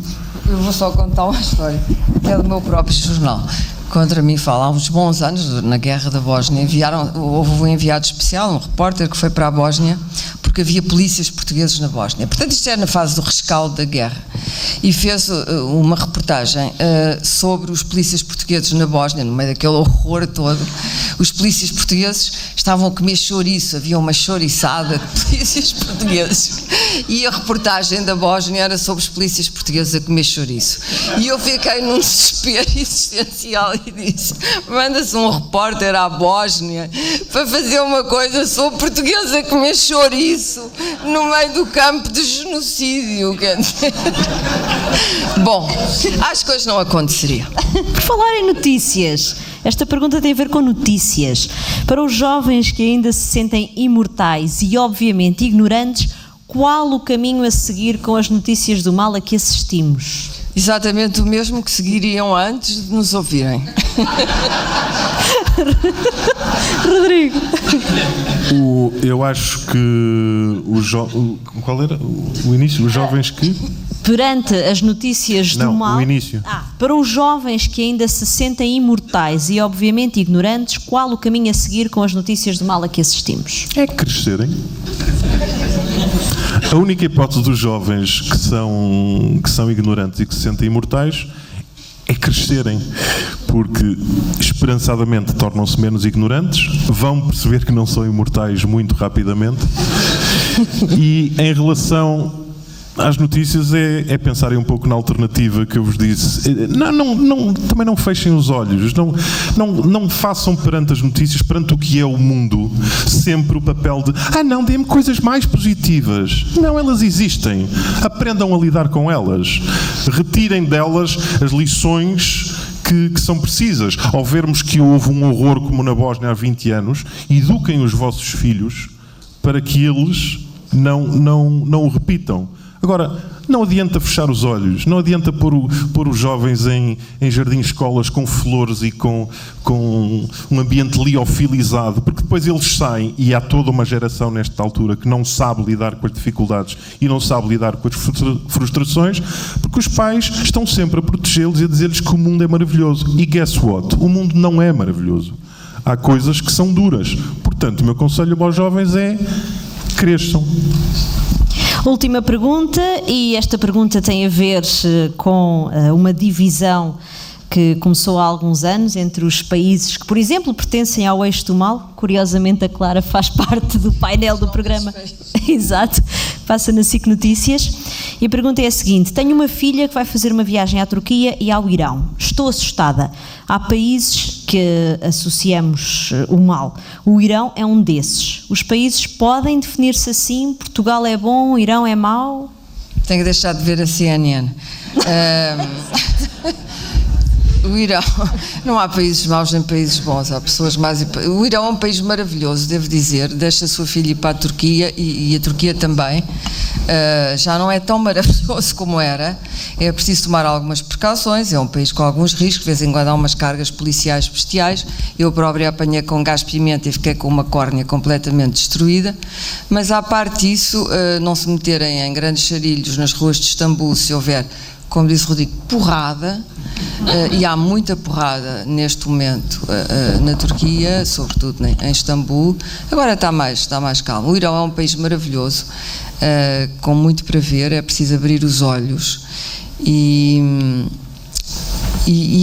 Eu vou só contar uma história, é do meu próprio jornal. Contra mim fala, há uns bons anos, na guerra da Bósnia, houve um enviado especial, um repórter que foi para a Bósnia, porque havia polícias portugueses na Bósnia. Portanto, isto era na fase do rescaldo da guerra. E fez uma reportagem sobre os polícias portugueses na Bósnia, no meio daquele horror todo. Os polícias portugueses estavam a comer chouriço, havia uma chouriçada de polícias portugueses. E a reportagem da Bósnia era sobre os polícias portugueses a comer chouriço. E eu fiquei num desespero existencial e disse, manda-se um repórter à Bósnia para fazer uma coisa sobre portugueses a comer chouriço no meio do campo de genocídio, quer dizer. Bom, acho que hoje não aconteceria. Por falar em notícias, esta pergunta tem a ver com notícias. Para os jovens que ainda se sentem imortais e obviamente ignorantes, qual o caminho a seguir com as notícias do mal a que assistimos? Exatamente o mesmo que seguiriam antes de nos ouvirem. Rodrigo. Eu acho que qual era o início? Os jovens que... Perante as notícias do mal... o início. Para os jovens que ainda se sentem imortais e obviamente ignorantes, qual o caminho a seguir com as notícias do mal a que assistimos? É crescerem. A única hipótese dos jovens que são ignorantes e que se sentem imortais é crescerem, porque esperançadamente tornam-se menos ignorantes, vão perceber que não são imortais muito rapidamente e em relação às notícias é pensarem um pouco na alternativa que eu vos disse. Também não fechem os olhos, não façam perante as notícias, perante o que é o mundo, sempre o papel de não, dê-me coisas mais positivas. Não, elas existem. Aprendam a lidar com elas. Retirem delas as lições que são precisas. Ao vermos que houve um horror como na Bósnia há 20 anos, eduquem os vossos filhos para que eles não o repitam. Agora, não adianta fechar os olhos, não adianta pôr os jovens em jardins-escolas com flores e com um ambiente liofilizado, porque depois eles saem e há toda uma geração nesta altura que não sabe lidar com as dificuldades e não sabe lidar com as frustrações, porque os pais estão sempre a protegê-los e a dizer-lhes que o mundo é maravilhoso. E guess what? O mundo não é maravilhoso. Há coisas que são duras. Portanto, o meu conselho aos jovens é cresçam. Última pergunta, e esta pergunta tem a ver com uma divisão que começou há alguns anos entre os países que, por exemplo, pertencem ao eixo do mal. Curiosamente, a Clara faz parte do painel do programa. Exato, passa na SIC Notícias. E a pergunta é a seguinte: tenho uma filha que vai fazer uma viagem à Turquia e ao Irão. Estou assustada. Há países que associamos o mal. O Irão é um desses. Os países podem definir-se assim? Portugal é bom, o Irão é mau? Tenho que deixar de ver a CNN. O Irão, não há países maus nem países bons, há pessoas más. O Irão é um país maravilhoso, devo dizer, deixa a sua filha ir para a Turquia e a Turquia também. Já não é tão maravilhoso como era, é preciso tomar algumas precauções, é um país com alguns riscos, de vez em quando há umas cargas policiais bestiais. Eu própria apanhei com gás pimenta e fiquei com uma córnea completamente destruída, mas à parte disso, não se meterem em grandes charilhos nas ruas de Istambul se houver, como disse Rodrigo, porrada, e há muita porrada neste momento na Turquia, sobretudo em Istambul. Agora está mais calmo. O Irão é um país maravilhoso, com muito para ver, é preciso abrir os olhos e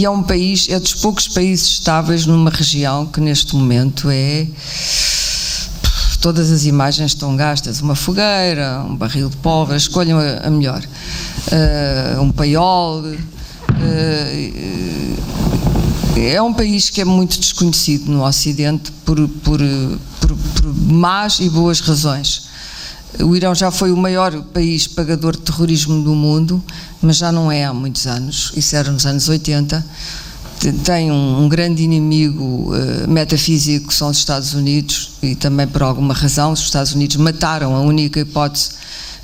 é um país, é dos poucos países estáveis numa região que neste momento todas as imagens estão gastas, uma fogueira, um barril de pólvora, escolham a melhor, um paiol, é um país que é muito desconhecido no Ocidente por más e boas razões. O Irão já foi o maior país pagador de terrorismo do mundo, mas já não é há muitos anos, isso era nos anos 80. Tem um grande inimigo metafísico, que são os Estados Unidos, e também por alguma razão os Estados Unidos mataram a única hipótese,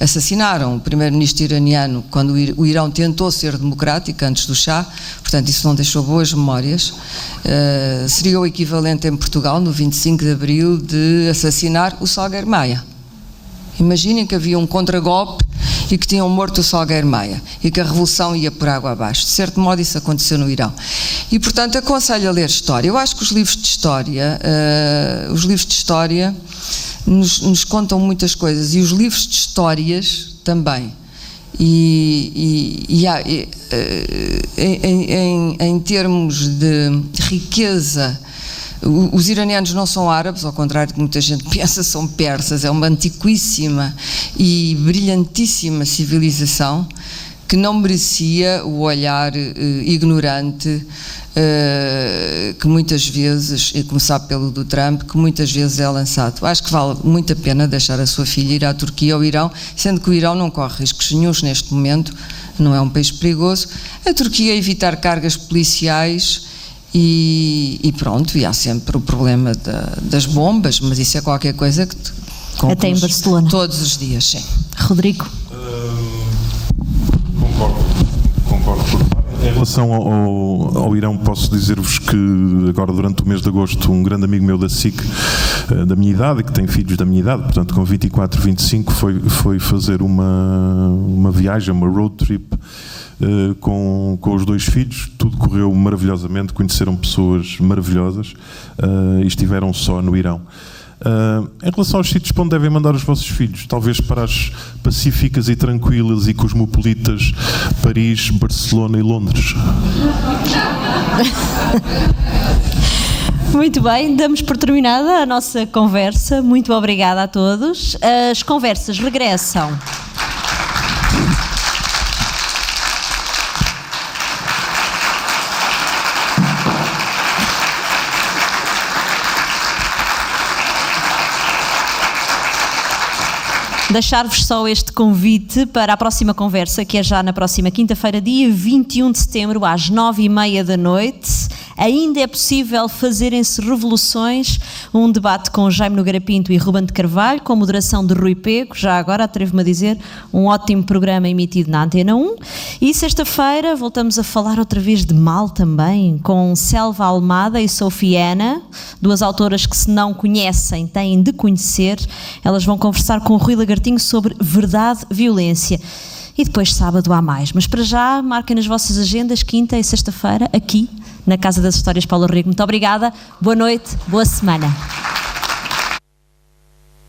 assassinaram o primeiro-ministro iraniano quando o Irão tentou ser democrático antes do Shah, portanto isso não deixou boas memórias. Seria o equivalente em Portugal, no 25 de Abril, de assassinar o Salgueiro Maia. Imaginem que havia um contragolpe e que tinham morto o Salgueiro Maia e que a revolução ia por água abaixo. De certo modo isso aconteceu no Irão. E portanto aconselho a ler história. Eu acho que os livros de história nos contam muitas coisas, e os livros de histórias também. Em termos de riqueza, os iranianos não são árabes, ao contrário do que muita gente pensa, são persas. É uma antiquíssima e brilhantíssima civilização que não merecia o olhar ignorante que muitas vezes, e começar pelo do Trump, que muitas vezes é lançado. Acho que vale muito a pena deixar a sua filha ir à Turquia ou ao Irão, sendo que o Irão não corre riscos nenhuns neste momento, não é um país perigoso. A Turquia evitar cargas policiais e pronto, e há sempre o problema das bombas, mas isso é qualquer coisa que até em Barcelona todos os dias, sim. Rodrigo? Concordo. Em relação ao Irão, posso dizer-vos que agora, durante o mês de agosto, um grande amigo meu da SIC, da minha idade, que tem filhos da minha idade, portanto com 24, 25, foi fazer uma viagem, uma road trip com os dois filhos. Tudo correu maravilhosamente, conheceram pessoas maravilhosas e estiveram só no Irão. Em relação aos sítios para onde devem mandar os vossos filhos, talvez para as pacíficas e tranquilas e cosmopolitas Paris, Barcelona e Londres. Muito bem, damos por terminada a nossa conversa. Muito obrigada a todos. As conversas regressam deixar-vos só este convite para a próxima conversa, que é já na próxima quinta-feira, dia 21 de setembro, às 9h30 da noite. Ainda é possível fazerem-se revoluções, um debate com Jaime Nogueira Pinto e Ruben de Carvalho, com moderação de Rui Pego, já agora atrevo-me a dizer, um ótimo programa emitido na Antena 1. E sexta-feira voltamos a falar outra vez de mal também, com Selva Almada e Sofiana, duas autoras que, se não conhecem, têm de conhecer. Elas vão conversar com o Rui Lagartinho sobre verdade, violência. E depois sábado há mais, mas para já marquem nas vossas agendas quinta e sexta-feira aqui na Casa das Histórias Paulo Rego. Muito obrigada, boa noite, boa semana.